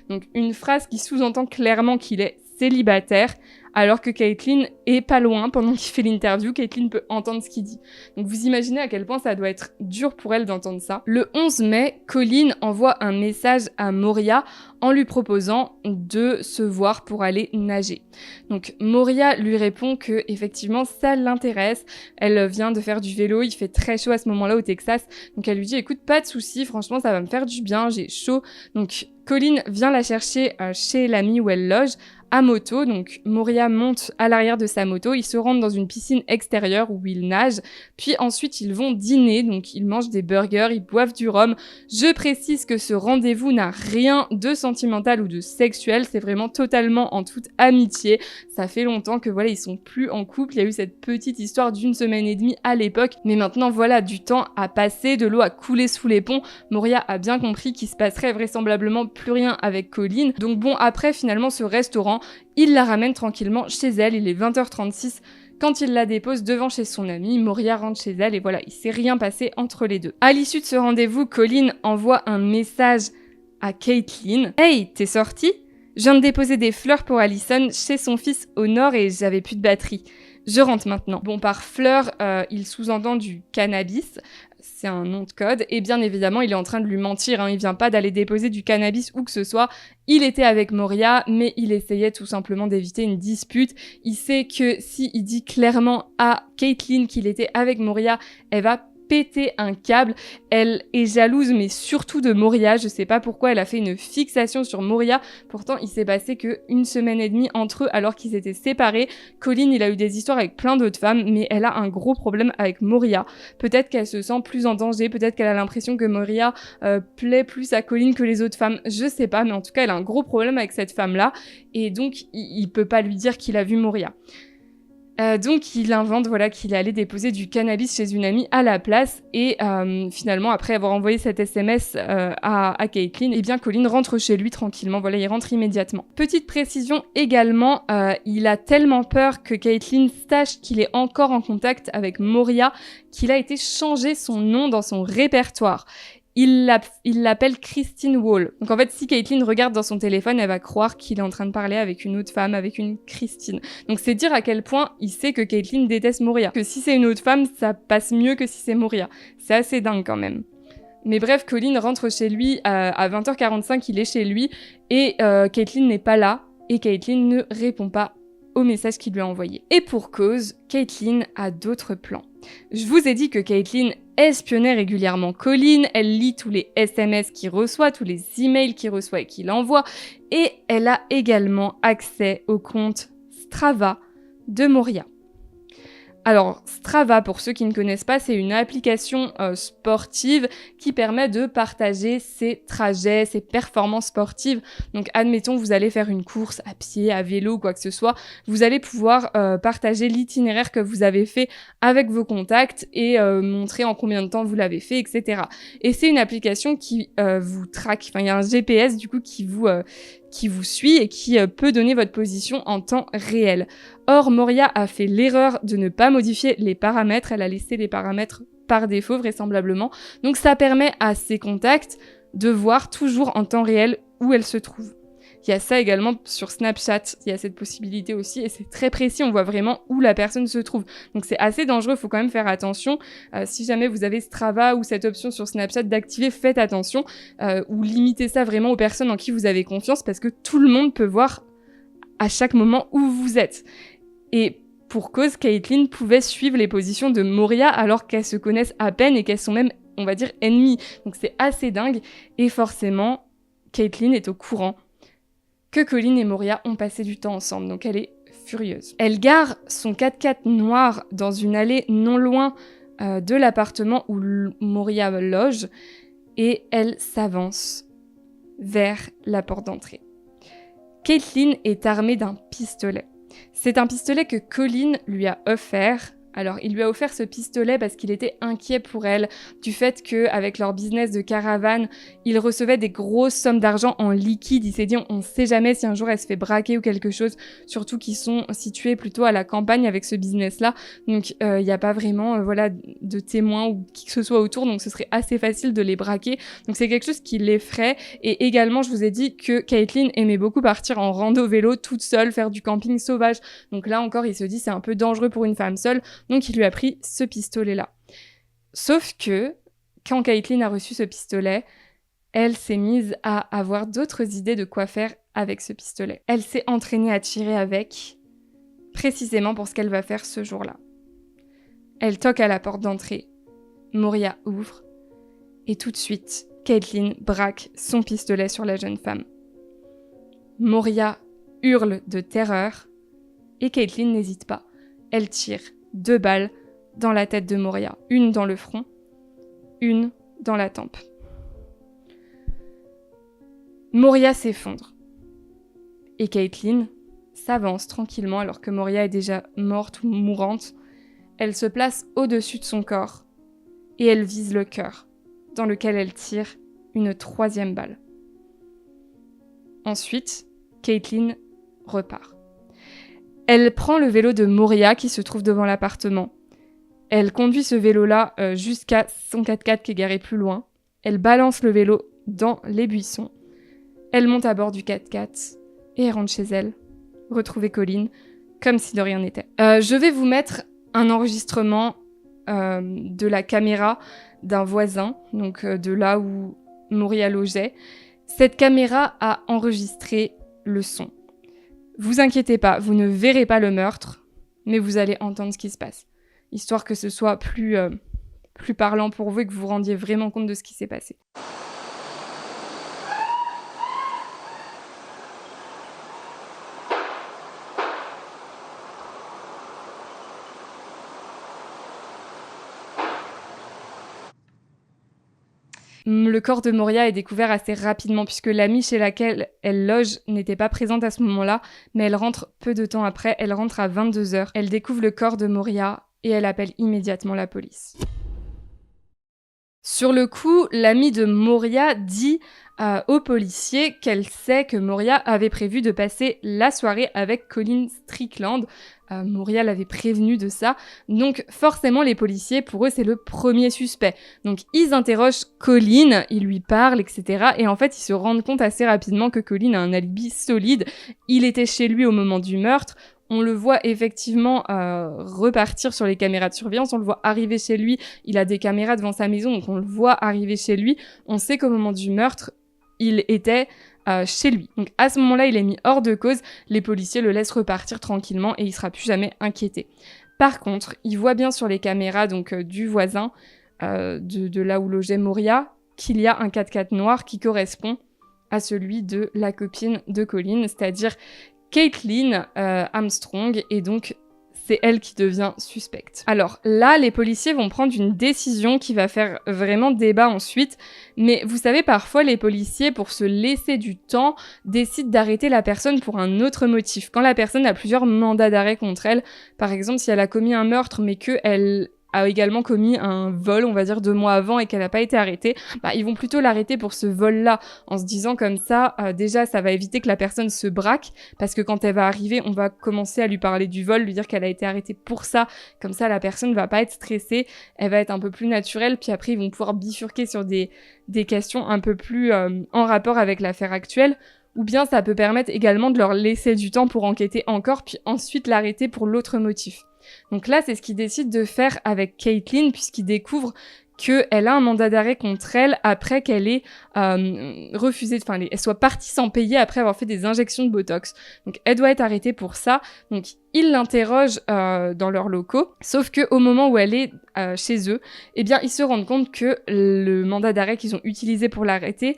Donc une phrase qui sous-entend clairement qu'il est célibataire, alors que Caitlyn est pas loin pendant qu'il fait l'interview. Caitlyn peut entendre ce qu'il dit. Donc vous imaginez à quel point ça doit être dur pour elle d'entendre ça. Le 11 mai, Colin envoie un message à Moria en lui proposant de se voir pour aller nager. Donc Moria lui répond que effectivement ça l'intéresse. Elle vient de faire du vélo, il fait très chaud à ce moment-là au Texas. Donc elle lui dit écoute, pas de souci, franchement ça va me faire du bien, j'ai chaud. Donc Colin vient la chercher chez l'ami où elle loge, à moto. Donc Moria monte à l'arrière de sa moto, ils se rendent dans une piscine extérieure où ils nagent, puis ensuite ils vont dîner, donc ils mangent des burgers, ils boivent du rhum. Je précise que ce rendez-vous n'a rien de sentimental ou de sexuel, c'est vraiment totalement en toute amitié. Ça fait longtemps que voilà, ils sont plus en couple, il y a eu cette petite histoire d'1 semaine et demie à l'époque, mais maintenant voilà, du temps a passé, de l'eau a coulé sous les ponts. Moria a bien compris qu'il se passerait vraisemblablement plus rien avec Colin. Donc bon, après finalement ce restaurant, il la ramène tranquillement chez elle, il est 20h36 quand il la dépose devant chez son amie. Moria rentre chez elle et voilà, il s'est rien passé entre les deux. À l'issue de ce rendez-vous, Colin envoie un message à Caitlyn. « Hey, t'es sortie ? Je viens de déposer des fleurs pour Allison chez son fils au nord et j'avais plus de batterie. Je rentre maintenant. » Bon, par fleurs, il sous-entend du cannabis. C'est un nom de code, et bien évidemment, il est en train de lui mentir, il vient pas d'aller déposer du cannabis où que ce soit. Il était avec Moria, mais il essayait tout simplement d'éviter une dispute. Il sait que si il dit clairement à Caitlyn qu'il était avec Moria, elle va péter un câble. Elle est jalouse, mais surtout de Moria. Je sais pas pourquoi elle a fait une fixation sur Moria. Pourtant, il s'est passé que 1 semaine et demie entre eux alors qu'ils étaient séparés. Colin, il a eu des histoires avec plein d'autres femmes, mais elle a un gros problème avec Moria. Peut-être qu'elle se sent plus en danger, peut-être qu'elle a l'impression que Moria plaît plus à Colin que les autres femmes. Je sais pas, mais en tout cas, elle a un gros problème avec cette femme-là. Et donc, il peut pas lui dire qu'il a vu Moria. Donc il invente qu'il est allé déposer du cannabis chez une amie à la place, et finalement après avoir envoyé cet SMS à Caitlyn, eh bien Colin rentre chez lui tranquillement, il rentre immédiatement. Petite précision également, il a tellement peur que Caitlyn sache qu'il est encore en contact avec Moria qu'il a été changer son nom dans son répertoire. Il l'appelle Christine Wall. Donc en fait, si Caitlyn regarde dans son téléphone, elle va croire qu'il est en train de parler avec une autre femme, avec une Christine. Donc c'est dire à quel point il sait que Caitlyn déteste Moria. Que si c'est une autre femme, ça passe mieux que si c'est Moria. C'est assez dingue quand même. Mais bref, Colin rentre chez lui à 20h45, il est chez lui, et Caitlyn n'est pas là, et Caitlyn ne répond pas au message qu'il lui a envoyé. Et pour cause, Caitlyn a d'autres plans. Je vous ai dit que Caitlyn espionnait régulièrement Colin, elle lit tous les SMS qu'il reçoit, tous les emails qu'il reçoit et qu'il envoie, et elle a également accès au compte Strava de Moria. Alors, Strava, pour ceux qui ne connaissent pas, c'est une application sportive qui permet de partager ses trajets, ses performances sportives. Donc, admettons, vous allez faire une course à pied, à vélo, quoi que ce soit. Vous allez pouvoir partager l'itinéraire que vous avez fait avec vos contacts et montrer en combien de temps vous l'avez fait, etc. Et c'est une application qui vous traque. Enfin, il y a un GPS, du coup, qui vous suit et qui peut donner votre position en temps réel. Or, Moria a fait l'erreur de ne pas modifier les paramètres, elle a laissé les paramètres par défaut vraisemblablement. Donc ça permet à ses contacts de voir toujours en temps réel où elle se trouve. Il y a ça également sur Snapchat, il y a cette possibilité aussi, et c'est très précis, on voit vraiment où la personne se trouve. Donc c'est assez dangereux, il faut quand même faire attention. Si jamais vous avez Strava ou cette option sur Snapchat d'activer, faites attention, ou limitez ça vraiment aux personnes en qui vous avez confiance, parce que tout le monde peut voir à chaque moment où vous êtes. Et pour cause, Caitlyn pouvait suivre les positions de Moria alors qu'elles se connaissent à peine et qu'elles sont même, on va dire, ennemies. Donc c'est assez dingue, et forcément, Caitlyn est au courant que Colin et Moria ont passé du temps ensemble, donc elle est furieuse. Elle gare son 4x4 noir dans une allée non loin de l'appartement où Moria loge, et elle s'avance vers la porte d'entrée. Caitlyn est armée d'un pistolet. C'est un pistolet que Colin lui a offert. Alors, il lui a offert ce pistolet parce qu'il était inquiet pour elle, du fait qu'avec leur business de caravane, il recevait des grosses sommes d'argent en liquide. Il s'est dit, on ne sait jamais si un jour elle se fait braquer ou quelque chose, surtout qu'ils sont situés plutôt à la campagne avec ce business-là. Donc, il n'y a pas vraiment de témoins ou qui que ce soit autour, donc ce serait assez facile de les braquer. Donc, c'est quelque chose qui l'effraie. Et également, je vous ai dit que Caitlyn aimait beaucoup partir en rando vélo toute seule, faire du camping sauvage. Donc là encore, il se dit, c'est un peu dangereux pour une femme seule. Donc il lui a pris ce pistolet-là. Sauf que, quand Caitlyn a reçu ce pistolet, elle s'est mise à avoir d'autres idées de quoi faire avec ce pistolet. Elle s'est entraînée à tirer avec, précisément pour ce qu'elle va faire ce jour-là. Elle toque à la porte d'entrée. Moria ouvre. Et tout de suite, Caitlyn braque son pistolet sur la jeune femme. Moria hurle de terreur. Et Caitlyn n'hésite pas. Elle tire 2 balles dans la tête de Moria. Une dans le front, une dans la tempe. Moria s'effondre. Et Caitlyn s'avance tranquillement alors que Moria est déjà morte ou mourante. Elle se place au-dessus de son corps et elle vise le cœur, dans lequel elle tire une 3e balle. Ensuite, Caitlyn repart. Elle prend le vélo de Moria qui se trouve devant l'appartement. Elle conduit ce vélo-là jusqu'à son 4x4 qui est garé plus loin. Elle balance le vélo dans les buissons. Elle monte à bord du 4x4 et elle rentre chez elle, retrouver Colin, comme si de rien n'était. Je vais vous mettre un enregistrement de la caméra d'un voisin, donc de là où Moria logeait. Cette caméra a enregistré le son. Vous inquiétez pas, vous ne verrez pas le meurtre, mais vous allez entendre ce qui se passe. Histoire que ce soit plus parlant pour vous et que vous vous rendiez vraiment compte de ce qui s'est passé. Le corps de Moria est découvert assez rapidement puisque l'amie chez laquelle elle loge n'était pas présente à ce moment-là, mais elle rentre peu de temps après, elle rentre à 22h. Elle découvre le corps de Moria et elle appelle immédiatement la police. Sur le coup, l'amie de Moria dit aux policiers qu'elle sait que Moria avait prévu de passer la soirée avec Colin Strickland. Moria l'avait prévenu de ça. Donc forcément, les policiers, pour eux, c'est le premier suspect. Donc ils interrogent Colin, ils lui parlent, etc. Et en fait, ils se rendent compte assez rapidement que Colin a un alibi solide. Il était chez lui au moment du meurtre. On le voit effectivement repartir sur les caméras de surveillance, on le voit arriver chez lui, il a des caméras devant sa maison, donc on le voit arriver chez lui. On sait qu'au moment du meurtre, il était chez lui. Donc à ce moment-là, il est mis hors de cause, les policiers le laissent repartir tranquillement et il sera plus jamais inquiété. Par contre, il voit bien sur les caméras donc du voisin, de là où logeait Moria, qu'il y a un 4x4 noir qui correspond à celui de la copine de Colin, c'est-à-dire Caitlyn Armstrong, et donc c'est elle qui devient suspecte. Alors là, les policiers vont prendre une décision qui va faire vraiment débat ensuite, mais vous savez, parfois les policiers, pour se laisser du temps, décident d'arrêter la personne pour un autre motif. Quand la personne a plusieurs mandats d'arrêt contre elle, par exemple si elle a commis un meurtre mais qu'elle a également commis un vol, on va dire 2 mois avant et qu'elle n'a pas été arrêtée, ils vont plutôt l'arrêter pour ce vol-là, en se disant comme ça, déjà ça va éviter que la personne se braque, parce que quand elle va arriver, on va commencer à lui parler du vol, lui dire qu'elle a été arrêtée pour ça, comme ça la personne va pas être stressée, elle va être un peu plus naturelle, puis après ils vont pouvoir bifurquer sur des questions un peu plus en rapport avec l'affaire actuelle, ou bien ça peut permettre également de leur laisser du temps pour enquêter encore, puis ensuite l'arrêter pour l'autre motif. Donc là, c'est ce qu'il décide de faire avec Caitlin, puisqu'il découvre qu'elle a un mandat d'arrêt contre elle après qu'elle ait refusé, elle soit partie sans payer après avoir fait des injections de Botox. Donc elle doit être arrêtée pour ça. Donc il l'interroge dans leurs locaux, sauf que au moment où elle est chez eux, ils se rendent compte que le mandat d'arrêt qu'ils ont utilisé pour l'arrêter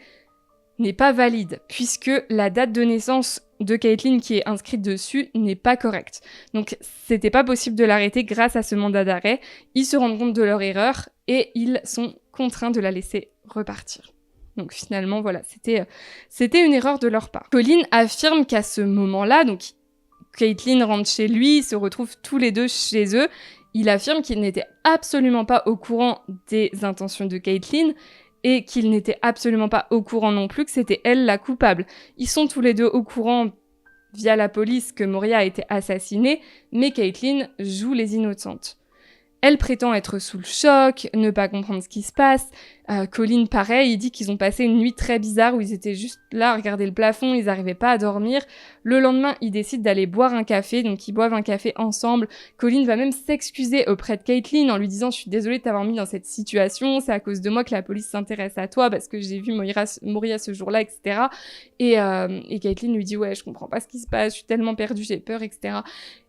n'est pas valide, puisque la date de naissance de Caitlin qui est inscrite dessus n'est pas correcte. Donc c'était pas possible de l'arrêter grâce à ce mandat d'arrêt. Ils se rendent compte de leur erreur et ils sont contraints de la laisser repartir. Donc finalement, voilà, c'était une erreur de leur part. Colin affirme qu'à ce moment-là, donc Caitlin rentre chez lui, ils se retrouvent tous les deux chez eux. Il affirme qu'il n'était absolument pas au courant des intentions de Caitlin, et qu'il n'était absolument pas au courant non plus que c'était elle la coupable. Ils sont tous les deux au courant via la police que Moria a été assassinée, mais Caitlin joue les innocentes. Elle prétend être sous le choc, ne pas comprendre ce qui se passe. Colin, pareil, il dit qu'ils ont passé une nuit très bizarre où ils étaient juste là à regarder le plafond, ils n'arrivaient pas à dormir. Le lendemain, ils décident d'aller boire un café, donc ils boivent un café ensemble. Colin va même s'excuser auprès de Caitlin en lui disant « Je suis désolée de t'avoir mis dans cette situation, c'est à cause de moi que la police s'intéresse à toi parce que j'ai vu Moria ce jour-là, etc. » Et Caitlin lui dit « Ouais, je comprends pas ce qui se passe, je suis tellement perdue, j'ai peur, etc. »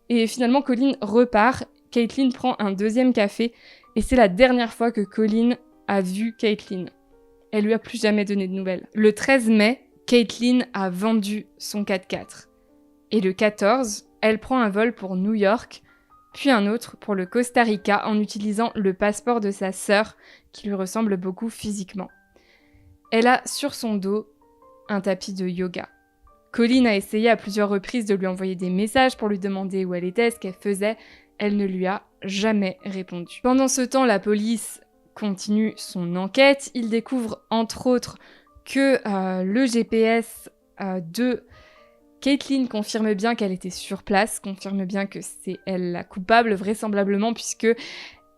Et finalement, Colin repart. Caitlin prend un deuxième café et c'est la dernière fois que Colin a vu Caitlin. Elle lui a plus jamais donné de nouvelles. Le 13 mai, Caitlin a vendu son 4x4. Et le 14, elle prend un vol pour New York, puis un autre pour le Costa Rica en utilisant le passeport de sa sœur qui lui ressemble beaucoup physiquement. Elle a sur son dos un tapis de yoga. Colin a essayé à plusieurs reprises de lui envoyer des messages pour lui demander où elle était, ce qu'elle faisait. Elle ne lui a jamais répondu. Pendant ce temps, la police continue son enquête. Il découvre entre autres que le GPS de Caitlin confirme bien qu'elle était sur place, confirme bien que c'est elle la coupable, vraisemblablement, puisque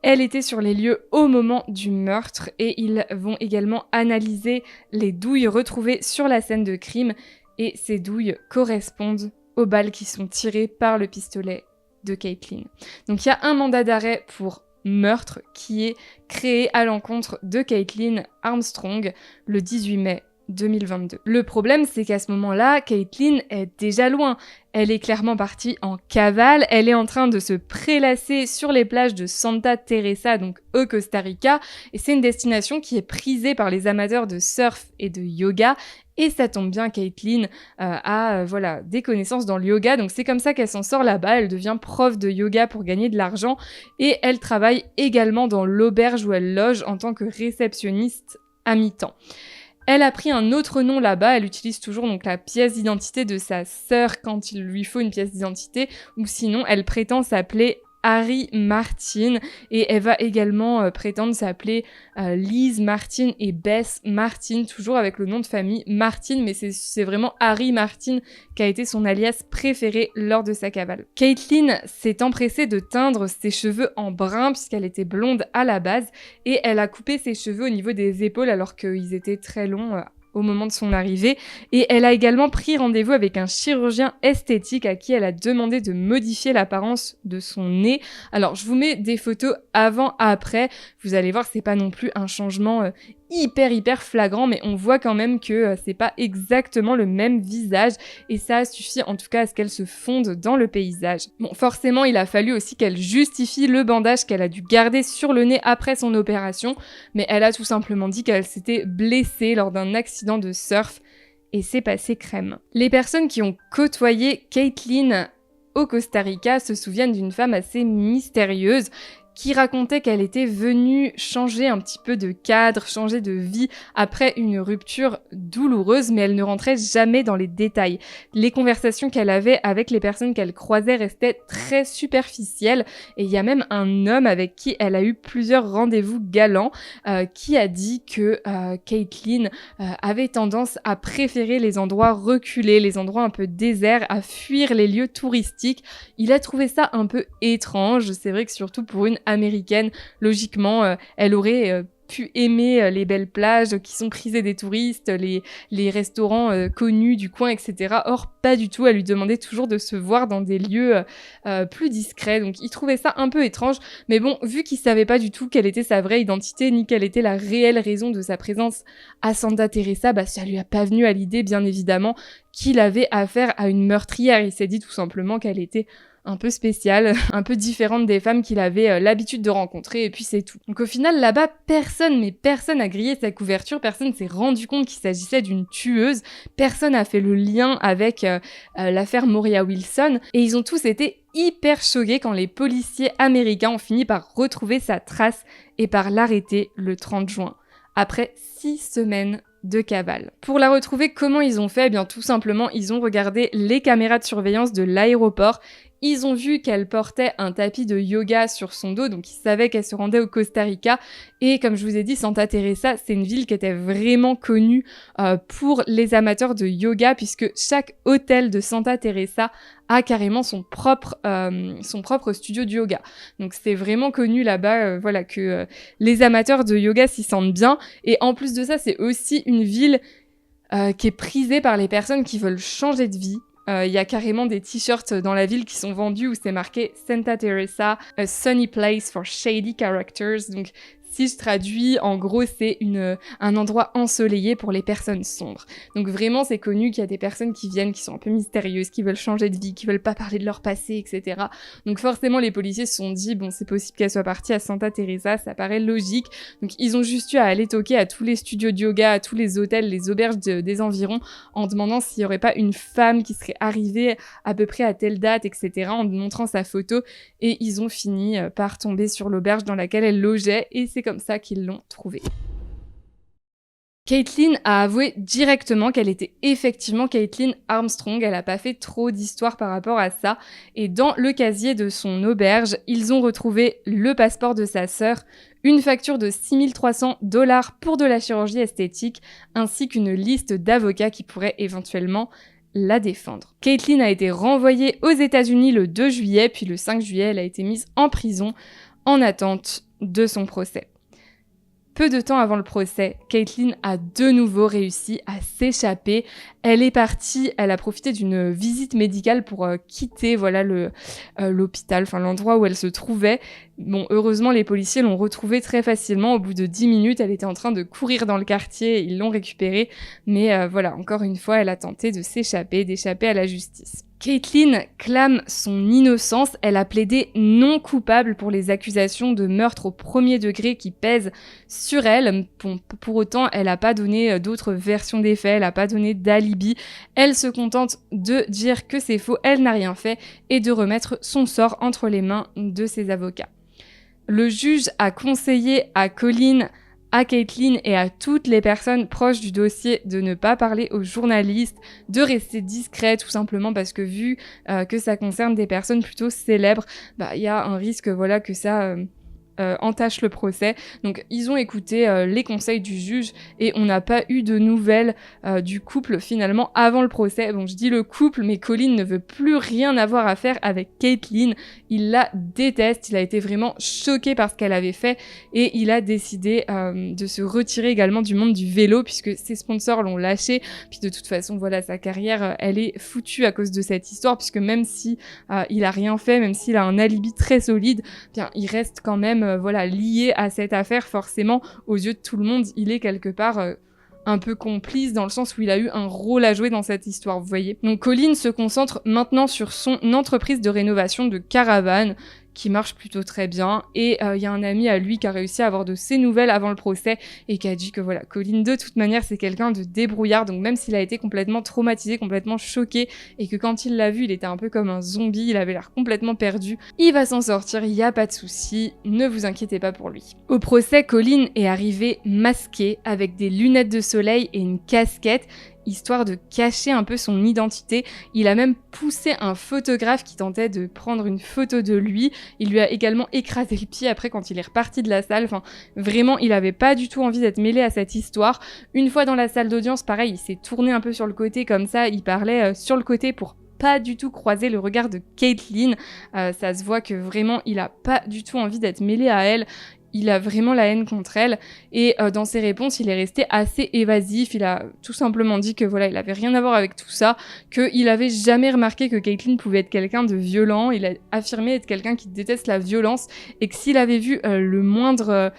elle était sur les lieux au moment du meurtre. Et ils vont également analyser les douilles retrouvées sur la scène de crime. Et ces douilles correspondent aux balles qui sont tirées par le pistolet de Caitlin. Donc il y a un mandat d'arrêt pour meurtre qui est créé à l'encontre de Caitlin Armstrong le 18 mai 2022. Le problème, c'est qu'à ce moment-là, Caitlin est déjà loin. Elle est clairement partie en cavale, elle est en train de se prélasser sur les plages de Santa Teresa, donc au Costa Rica, et c'est une destination qui est prisée par les amateurs de surf et de yoga, et ça tombe bien, Caitlin a des connaissances dans le yoga, donc c'est comme ça qu'elle s'en sort là-bas, elle devient prof de yoga pour gagner de l'argent, et elle travaille également dans l'auberge où elle loge en tant que réceptionniste à mi-temps. Elle a pris un autre nom là-bas, elle utilise toujours donc la pièce d'identité de sa sœur quand il lui faut une pièce d'identité, ou sinon elle prétend s'appeler Harry Martin, et elle va également prétendre s'appeler Liz Martin et Bess Martin, toujours avec le nom de famille Martin, mais c'est vraiment Harry Martin qui a été son alias préféré lors de sa cavale. Caitlin s'est empressée de teindre ses cheveux en brun puisqu'elle était blonde à la base, et elle a coupé ses cheveux au niveau des épaules alors qu'ils étaient très longs au moment de son arrivée, et elle a également pris rendez-vous avec un chirurgien esthétique à qui elle a demandé de modifier l'apparence de son nez. Alors je vous mets des photos avant-après, vous allez voir, c'est pas non plus un changement hyper flagrant, mais on voit quand même que c'est pas exactement le même visage, et ça suffit en tout cas à ce qu'elle se fonde dans le paysage. Bon, forcément il a fallu aussi qu'elle justifie le bandage qu'elle a dû garder sur le nez après son opération, mais elle a tout simplement dit qu'elle s'était blessée lors d'un accident de surf, et c'est passé crème. Les personnes qui ont côtoyé Caitlin au Costa Rica se souviennent d'une femme assez mystérieuse qui racontait qu'elle était venue changer un petit peu de cadre, changer de vie après une rupture douloureuse, mais elle ne rentrait jamais dans les détails. Les conversations qu'elle avait avec les personnes qu'elle croisait restaient très superficielles, et il y a même un homme avec qui elle a eu plusieurs rendez-vous galants qui a dit que Caitlyn avait tendance à préférer les endroits reculés, les endroits un peu déserts, à fuir les lieux touristiques. Il a trouvé ça un peu étrange. C'est vrai que surtout pour une américaine, logiquement, elle aurait pu aimer les belles plages qui sont prisées des touristes, les restaurants connus du coin, etc. Or, pas du tout, elle lui demandait toujours de se voir dans des lieux plus discrets, donc il trouvait ça un peu étrange, mais bon, vu qu'il savait pas du tout quelle était sa vraie identité, ni quelle était la réelle raison de sa présence à Santa Teresa, ça lui a pas venu à l'idée, bien évidemment, qu'il avait affaire à une meurtrière. Il s'est dit tout simplement qu'elle était un peu spéciale, un peu différente des femmes qu'il avait l'habitude de rencontrer, et puis c'est tout. Donc au final, là-bas, personne n'a grillé sa couverture, personne s'est rendu compte qu'il s'agissait d'une tueuse, personne n'a fait le lien avec l'affaire Moria Wilson, et ils ont tous été hyper choqués quand les policiers américains ont fini par retrouver sa trace et par l'arrêter le 30 juin, après 6 semaines de cavale. Pour la retrouver, comment ils ont fait ? Eh bien, tout simplement, ils ont regardé les caméras de surveillance de l'aéroport. Ils ont vu qu'elle portait un tapis de yoga sur son dos, donc ils savaient qu'elle se rendait au Costa Rica. Et comme je vous ai dit, Santa Teresa, c'est une ville qui était vraiment connue pour les amateurs de yoga, puisque chaque hôtel de Santa Teresa a carrément son propre studio de yoga. Donc c'est vraiment connu là-bas, que les amateurs de yoga s'y sentent bien. Et en plus de ça, c'est aussi une ville qui est prisée par les personnes qui veulent changer de vie. Il y a carrément des t-shirts dans la ville qui sont vendus où c'est marqué Santa Teresa, a sunny place for shady characters. Donc si je traduis, en gros, c'est un endroit ensoleillé pour les personnes sombres. Donc vraiment, c'est connu qu'il y a des personnes qui viennent, qui sont un peu mystérieuses, qui veulent changer de vie, qui veulent pas parler de leur passé, etc. Donc forcément, les policiers se sont dit, bon, c'est possible qu'elle soit partie à Santa Teresa, ça paraît logique. Donc ils ont juste eu à aller toquer à tous les studios de yoga, à tous les hôtels, les auberges des environs, en demandant s'il y aurait pas une femme qui serait arrivée à peu près à telle date, etc., en montrant sa photo. Et ils ont fini par tomber sur l'auberge dans laquelle elle logeait, et c'est comme ça qu'ils l'ont trouvée. Caitlyn a avoué directement qu'elle était effectivement Caitlyn Armstrong. Elle a pas fait trop d'histoire par rapport à ça. Et dans le casier de son auberge, ils ont retrouvé le passeport de sa sœur, une facture de $6 300 pour de la chirurgie esthétique, ainsi qu'une liste d'avocats qui pourraient éventuellement la défendre. Caitlyn a été renvoyée aux États-Unis le 2 juillet, puis le 5 juillet, elle a été mise en prison en attente de son procès. Peu de temps avant le procès, Caitlyn a de nouveau réussi à s'échapper. Elle est partie, elle a profité d'une visite médicale pour quitter l'hôpital, l'endroit où elle se trouvait. Bon, heureusement, les policiers l'ont retrouvée très facilement. Au bout de 10 minutes, elle était en train de courir dans le quartier, ils l'ont récupérée. Mais encore une fois, elle a tenté de s'échapper, d'échapper à la justice. Caitlyn clame son innocence, elle a plaidé non coupable pour les accusations de meurtre au premier degré qui pèsent sur elle. Pour autant, elle n'a pas donné d'autres versions des faits, elle n'a pas donné d'alibi. Elle se contente de dire que c'est faux, elle n'a rien fait, et de remettre son sort entre les mains de ses avocats. Le juge a conseillé à Colleen, à Caitlyn et à toutes les personnes proches du dossier de ne pas parler aux journalistes, de rester discret tout simplement parce que vu que ça concerne des personnes plutôt célèbres, il y a un risque que ça entache le procès. Donc ils ont écouté les conseils du juge et on n'a pas eu de nouvelles du couple finalement avant le procès. Bon, je dis le couple, mais Colleen ne veut plus rien avoir à faire avec Caitlyn. Il la déteste, il a été vraiment choqué par ce qu'elle avait fait et il a décidé de se retirer également du monde du vélo puisque ses sponsors l'ont lâché. Puis de toute façon, sa carrière, elle est foutue à cause de cette histoire puisque même si il a rien fait, même s'il a un alibi très solide, bien il reste quand même lié à cette affaire. Forcément, aux yeux de tout le monde, il est quelque part un peu complice dans le sens où il a eu un rôle à jouer dans cette histoire, vous voyez. Donc Colleen se concentre maintenant sur son entreprise de rénovation de caravanes qui marche plutôt très bien. Et il y a un ami à lui qui a réussi à avoir de ses nouvelles avant le procès et qui a dit que voilà, Colin de toute manière c'est quelqu'un de débrouillard, donc même s'il a été complètement traumatisé, complètement choqué et que quand il l'a vu il était un peu comme un zombie, il avait l'air complètement perdu, il va s'en sortir, il y a pas de souci, ne vous inquiétez pas pour lui. Au procès, Colin est arrivé masqué avec des lunettes de soleil et une casquette, histoire de cacher un peu son identité. Il a même poussé un photographe qui tentait de prendre une photo de lui. Il lui a également écrasé le pied après quand il est reparti de la salle. Enfin, vraiment, il avait pas du tout envie d'être mêlé à cette histoire. Une fois dans la salle d'audience, pareil, il s'est tourné un peu sur le côté comme ça, il parlait sur le côté pour pas du tout croiser le regard de Caitlyn. Ça se voit que vraiment, il a pas du tout envie d'être mêlé à elle. Il a vraiment la haine contre elle et dans ses réponses, il est resté assez évasif. Il a tout simplement dit que voilà, il avait rien à voir avec tout ça, qu'il avait jamais remarqué que Caitlyn pouvait être quelqu'un de violent. Il a affirmé être quelqu'un qui déteste la violence et que s'il avait vu le moindre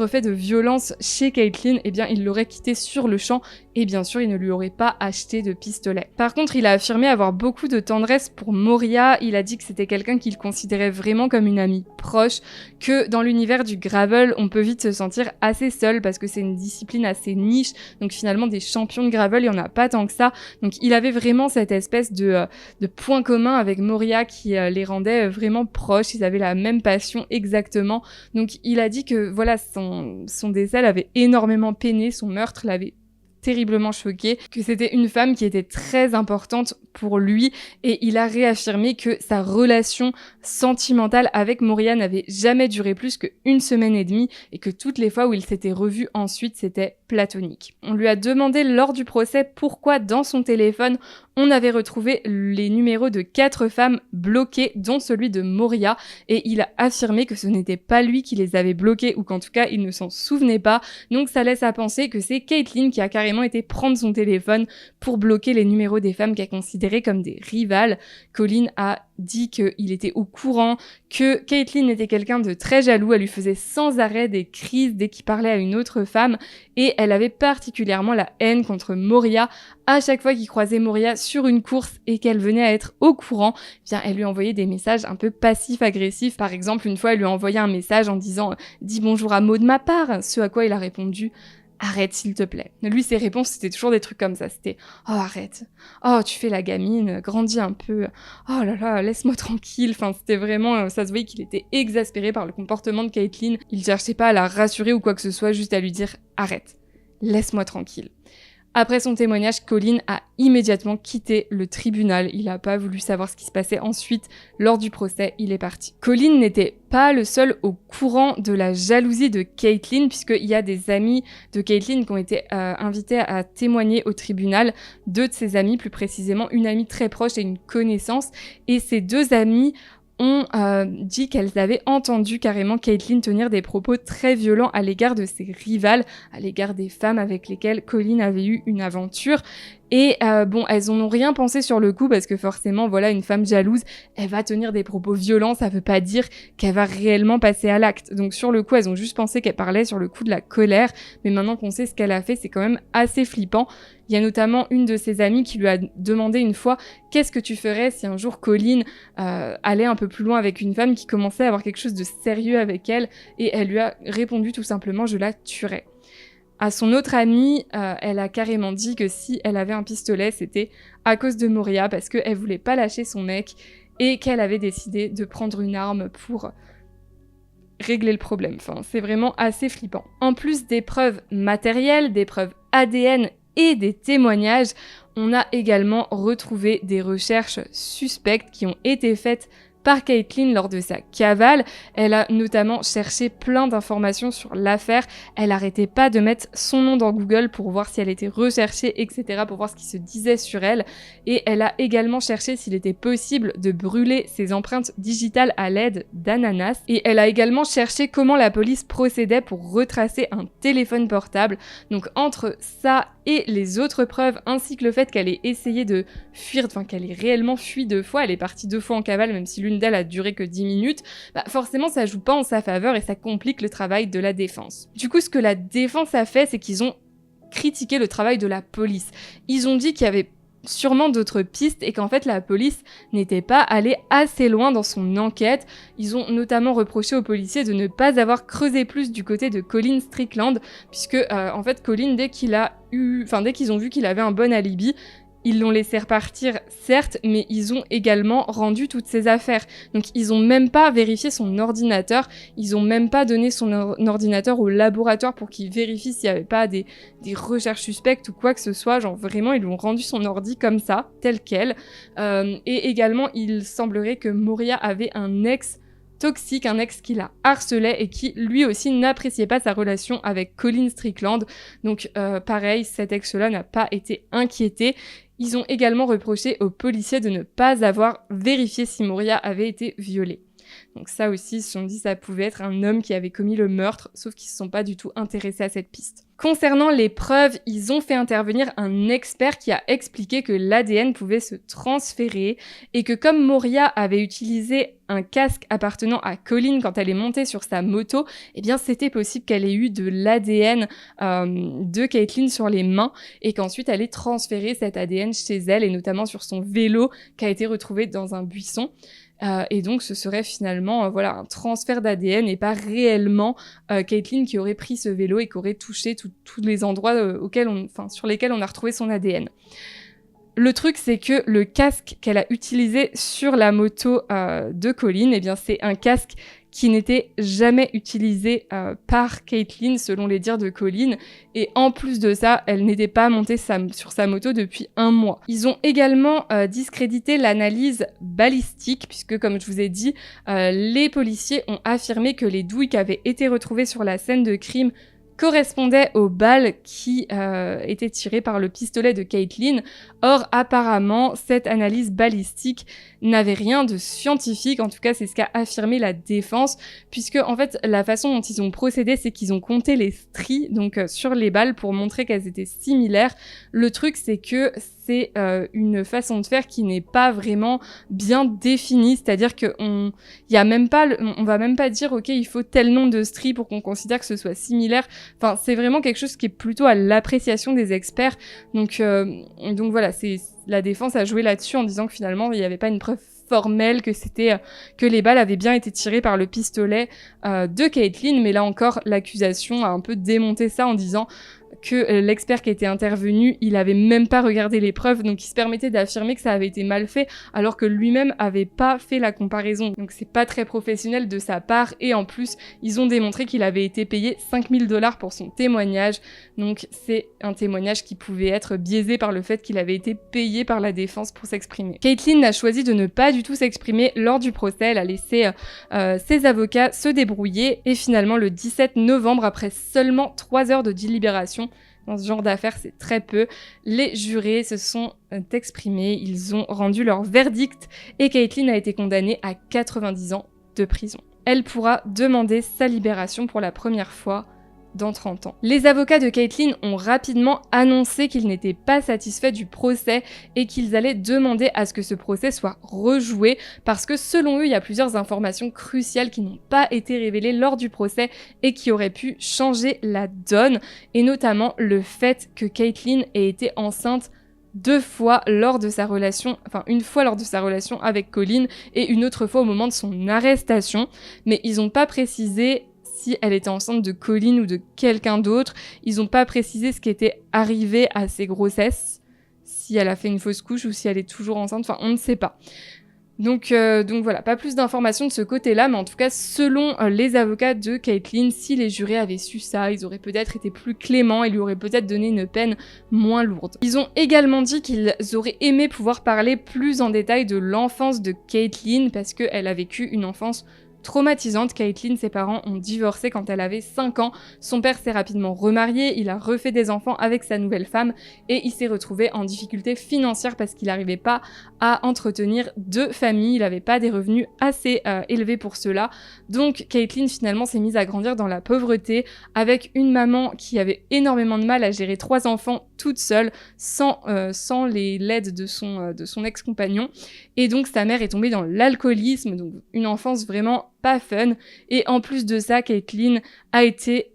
fait de violence chez Caitlyn, eh bien, il l'aurait quitté sur le champ et bien sûr, il ne lui aurait pas acheté de pistolet. Par contre, il a affirmé avoir beaucoup de tendresse pour Moria. Il a dit que c'était quelqu'un qu'il considérait vraiment comme une amie proche, que dans l'univers du gravel, on peut vite se sentir assez seul parce que c'est une discipline assez niche. Donc finalement, des champions de gravel, il n'y en a pas tant que ça. Donc il avait vraiment cette espèce de point commun avec Moria qui les rendait vraiment proches. Ils avaient la même passion exactement. Donc il a dit que voilà, son décès l'avait énormément peiné, son meurtre l'avait terriblement choqué, que c'était une femme qui était très importante pour lui et il a réaffirmé que sa relation sentimentale avec Moria n'avait jamais duré plus qu'une semaine et demie et que toutes les fois où ils s'étaient revus ensuite, c'était platonique. On lui a demandé lors du procès pourquoi dans son téléphone on avait retrouvé les numéros de 4 femmes bloqués, dont celui de Moria, et il a affirmé que ce n'était pas lui qui les avait bloqués, ou qu'en tout cas il ne s'en souvenait pas, donc ça laisse à penser que c'est Caitlyn qui a carrément été prendre son téléphone pour bloquer les numéros des femmes qu'elle considérait comme des rivales. Colin a dit qu'il était au courant, que Caitlyn était quelqu'un de très jaloux, elle lui faisait sans arrêt des crises dès qu'il parlait à une autre femme, et elle avait particulièrement la haine contre Moria. À chaque fois qu'il croisait Moria sur une course et qu'elle venait à être au courant, eh bien elle lui envoyait des messages un peu passifs-agressifs. Par exemple, une fois, elle lui a envoyé un message en disant « Dis bonjour à Maud de ma part », ce à quoi il a répondu « Arrête s'il te plaît ». Lui, ses réponses, c'était toujours des trucs comme ça. C'était « Oh, arrête. Oh, tu fais la gamine, grandis un peu. Oh là là, laisse-moi tranquille ». Enfin, c'était vraiment... ça se voyait qu'il était exaspéré par le comportement de Caitlyn. Il cherchait pas à la rassurer ou quoi que ce soit, juste à lui dire « Arrête, laisse-moi tranquille ». Après son témoignage, Colin a immédiatement quitté le tribunal. Il n'a pas voulu savoir ce qui se passait ensuite. Lors du procès, il est parti. Colin n'était pas le seul au courant de la jalousie de Caitlyn, puisqu'il y a des amis de Caitlyn qui ont été invités à témoigner au tribunal. 2 de ses amis, plus précisément une amie très proche et une connaissance. Et ces 2 amis ont dit qu'elles avaient entendu carrément Caitlyn tenir des propos très violents à l'égard de ses rivales, à l'égard des femmes avec lesquelles Colin avait eu une aventure. Et bon, elles en ont rien pensé sur le coup parce que forcément, voilà, une femme jalouse, elle va tenir des propos violents, ça veut pas dire qu'elle va réellement passer à l'acte. Donc sur le coup, elles ont juste pensé qu'elle parlait sur le coup de la colère, mais maintenant qu'on sait ce qu'elle a fait, c'est quand même assez flippant. Il y a notamment une de ses amies qui lui a demandé une fois « Qu'est-ce que tu ferais si un jour Colin allait un peu plus loin avec une femme qui commençait à avoir quelque chose de sérieux avec elle ?» Et elle lui a répondu tout simplement « Je la tuerais ». À son autre amie, elle a carrément dit que si elle avait un pistolet, c'était à cause de Moria, parce qu'elle voulait pas lâcher son mec, et qu'elle avait décidé de prendre une arme pour régler le problème. Enfin, c'est vraiment assez flippant. En plus des preuves matérielles, des preuves ADN et des témoignages, on a également retrouvé des recherches suspectes qui ont été faites par Caitlyn lors de sa cavale. Elle a notamment cherché plein d'informations sur l'affaire. Elle arrêtait pas de mettre son nom dans Google pour voir si elle était recherchée, etc., pour voir ce qui se disait sur elle. Et elle a également cherché s'il était possible de brûler ses empreintes digitales à l'aide d'ananas. Et elle a également cherché comment la police procédait pour retracer un téléphone portable. Donc entre ça et les autres preuves, ainsi que le fait qu'elle ait essayé de fuir, enfin qu'elle ait réellement fui 2 fois, elle est partie 2 fois en cavale, même si l'une d'elles a duré que 10 minutes, forcément ça joue pas en sa faveur et ça complique le travail de la défense. Du coup, ce que la défense a fait, c'est qu'ils ont critiqué le travail de la police. Ils ont dit qu'il y avait sûrement d'autres pistes et qu'en fait la police n'était pas allée assez loin dans son enquête. Ils ont notamment reproché aux policiers de ne pas avoir creusé plus du côté de Colin Strickland, puisque en fait Colin, dès qu'ils ont vu qu'il avait un bon alibi, ils l'ont laissé repartir, certes, mais ils ont également rendu toutes ses affaires. Donc ils ont même pas vérifié son ordinateur, ils ont même pas donné son ordinateur au laboratoire pour qu'il vérifie s'il y avait pas des recherches suspectes ou quoi que ce soit. Genre vraiment, ils lui ont rendu son ordi comme ça, tel quel. Et également, il semblerait que Moria avait un ex toxique, un ex qui la harcelait et qui lui aussi n'appréciait pas sa relation avec Colin Strickland. Donc pareil, cet ex-là n'a pas été inquiété. Ils ont également reproché aux policiers de ne pas avoir vérifié si Moria avait été violée. Donc ça aussi, ils se sont dit que ça pouvait être un homme qui avait commis le meurtre, sauf qu'ils ne se sont pas du tout intéressés à cette piste. Concernant les preuves, ils ont fait intervenir un expert qui a expliqué que l'ADN pouvait se transférer et que comme Moria avait utilisé un casque appartenant à Colin quand elle est montée sur sa moto, eh bien c'était possible qu'elle ait eu de l'ADN de Caitlin sur les mains et qu'ensuite elle ait transféré cet ADN chez elle et notamment sur son vélo qui a été retrouvé dans un buisson. Et donc ce serait finalement un transfert d'ADN et pas réellement Caitlin qui aurait pris ce vélo et qui aurait touché tous les endroits sur lesquels on a retrouvé son ADN. Le truc, c'est que le casque qu'elle a utilisé sur la moto de Colin, eh bien c'est un casque qui n'était jamais utilisé par Caitlin selon les dires de Colin, et en plus de ça, elle n'était pas montée sur sa moto depuis 1 mois. Ils ont également discrédité l'analyse balistique, puisque comme je vous ai dit, les policiers ont affirmé que les douilles qui avaient été retrouvées sur la scène de crime correspondait aux balles qui étaient tirées par le pistolet de Caitlin. Or, apparemment, cette analyse balistique n'avait rien de scientifique, en tout cas c'est ce qu'a affirmé la défense, puisque en fait la façon dont ils ont procédé, c'est qu'ils ont compté les stries donc sur les balles pour montrer qu'elles étaient similaires. Le truc c'est que c'est une façon de faire qui n'est pas vraiment bien définie, c'est-à-dire que on va même pas dire ok il faut tel nombre de stries pour qu'on considère que ce soit similaire. Enfin c'est vraiment quelque chose qui est plutôt à l'appréciation des experts. Donc voilà, la défense a joué là-dessus en disant que finalement il n'y avait pas une preuve formelle que les balles avaient bien été tirées par le pistolet de Caitlin, mais là encore l'accusation a un peu démonté ça en disant que l'expert qui était intervenu, il avait même pas regardé les preuves, donc il se permettait d'affirmer que ça avait été mal fait, alors que lui-même avait pas fait la comparaison. Donc c'est pas très professionnel de sa part, et en plus, ils ont démontré qu'il avait été payé 5 000 $ pour son témoignage, donc c'est un témoignage qui pouvait être biaisé par le fait qu'il avait été payé par la défense pour s'exprimer. Caitlin a choisi de ne pas du tout s'exprimer lors du procès, elle a laissé ses avocats se débrouiller, et finalement le 17 novembre, après seulement 3 heures de délibération, dans ce genre d'affaires, c'est très peu, les jurés se sont exprimés, ils ont rendu leur verdict et Caitlin a été condamnée à 90 ans de prison. Elle pourra demander sa libération pour la première fois dans 30 ans. Les avocats de Caitlin ont rapidement annoncé qu'ils n'étaient pas satisfaits du procès et qu'ils allaient demander à ce que ce procès soit rejoué parce que selon eux, il y a plusieurs informations cruciales qui n'ont pas été révélées lors du procès et qui auraient pu changer la donne, et notamment le fait que Caitlin ait été enceinte 2 fois lors de sa relation, enfin une fois lors de sa relation avec Colin et une autre fois au moment de son arrestation, mais ils n'ont pas précisé si elle était enceinte de Colin ou de quelqu'un d'autre. Ils n'ont pas précisé ce qui était arrivé à ses grossesses, si elle a fait une fausse couche ou si elle est toujours enceinte, enfin on ne sait pas. Donc voilà, pas plus d'informations de ce côté-là, mais en tout cas, selon les avocats de Caitlin, si les jurés avaient su ça, ils auraient peut-être été plus cléments et lui auraient peut-être donné une peine moins lourde. Ils ont également dit qu'ils auraient aimé pouvoir parler plus en détail de l'enfance de Caitlin, parce qu'elle a vécu une enfance traumatisante. Caitlin, ses parents ont divorcé quand elle avait 5 ans. Son père s'est rapidement remarié, il a refait des enfants avec sa nouvelle femme et il s'est retrouvé en difficulté financière parce qu'il n'arrivait pas à entretenir 2 familles, il n'avait pas des revenus assez élevés pour cela. Donc Caitlin finalement s'est mise à grandir dans la pauvreté avec une maman qui avait énormément de mal à gérer 3 enfants toute seule sans l'aide de son ex-compagnon, et donc sa mère est tombée dans l'alcoolisme, donc une enfance vraiment pas fun. Et en plus de ça, Caitlyn a été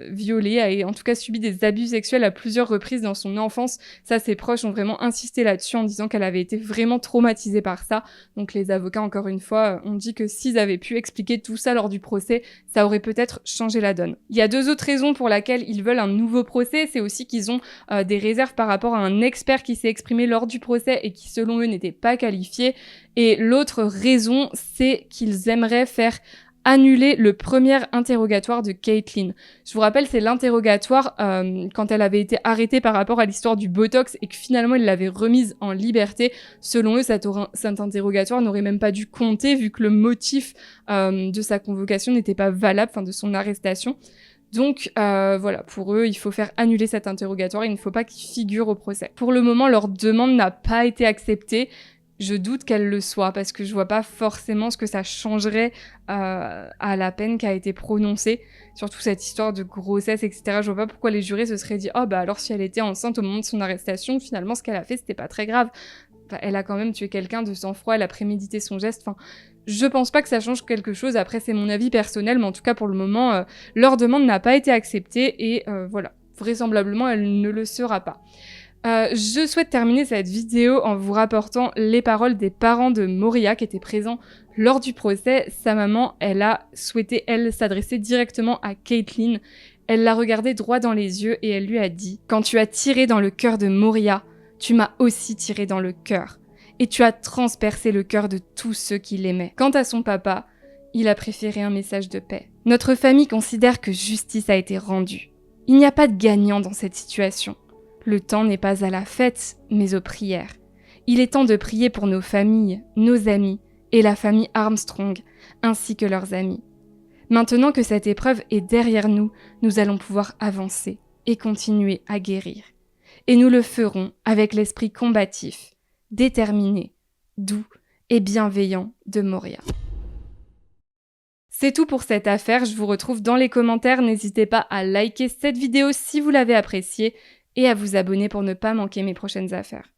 violée, a en tout cas subi des abus sexuels à plusieurs reprises dans son enfance. Ça, ses proches ont vraiment insisté là-dessus en disant qu'elle avait été vraiment traumatisée par ça. Donc les avocats, encore une fois, ont dit que s'ils avaient pu expliquer tout ça lors du procès, ça aurait peut-être changé la donne. Il y a 2 autres raisons pour lesquelles ils veulent un nouveau procès. C'est aussi qu'ils ont des réserves par rapport à un expert qui s'est exprimé lors du procès et qui, selon eux, n'était pas qualifié. Et l'autre raison, c'est qu'ils aimeraient faire annuler le premier interrogatoire de Caitlyn. Je vous rappelle, c'est l'interrogatoire quand elle avait été arrêtée par rapport à l'histoire du Botox et que finalement ils l'avaient remise en liberté. Selon eux, cet interrogatoire n'aurait même pas dû compter vu que le motif de sa convocation n'était pas valable, enfin de son arrestation. Donc voilà, pour eux, il faut faire annuler cet interrogatoire, il ne faut pas qu'il figure au procès. Pour le moment, leur demande n'a pas été acceptée. Je doute qu'elle le soit parce que je vois pas forcément ce que ça changerait à la peine qui a été prononcée. Surtout cette histoire de grossesse, etc. Je vois pas pourquoi les jurés se seraient dit « Oh bah alors si elle était enceinte au moment de son arrestation, finalement ce qu'elle a fait c'était pas très grave. » Enfin, elle a quand même tué quelqu'un de sang-froid, elle a prémédité son geste. Enfin, je pense pas que ça change quelque chose. Après c'est mon avis personnel, mais en tout cas pour le moment, leur demande n'a pas été acceptée et voilà. Vraisemblablement elle ne le sera pas. Je souhaite terminer cette vidéo en vous rapportant les paroles des parents de Moriah qui étaient présents lors du procès. Sa maman, elle a souhaité, elle, s'adresser directement à Caitlyn. Elle l'a regardée droit dans les yeux et elle lui a dit « Quand tu as tiré dans le cœur de Moriah, tu m'as aussi tiré dans le cœur. Et tu as transpercé le cœur de tous ceux qui l'aimaient. » Quant à son papa, il a préféré un message de paix. Notre famille considère que justice a été rendue. Il n'y a pas de gagnant dans cette situation. Le temps n'est pas à la fête, mais aux prières. Il est temps de prier pour nos familles, nos amis et la famille Armstrong, ainsi que leurs amis. Maintenant que cette épreuve est derrière nous, nous allons pouvoir avancer et continuer à guérir. Et nous le ferons avec l'esprit combatif, déterminé, doux et bienveillant de Moriah. C'est tout pour cette affaire, je vous retrouve dans les commentaires, n'hésitez pas à liker cette vidéo si vous l'avez appréciée, et à vous abonner pour ne pas manquer mes prochaines affaires.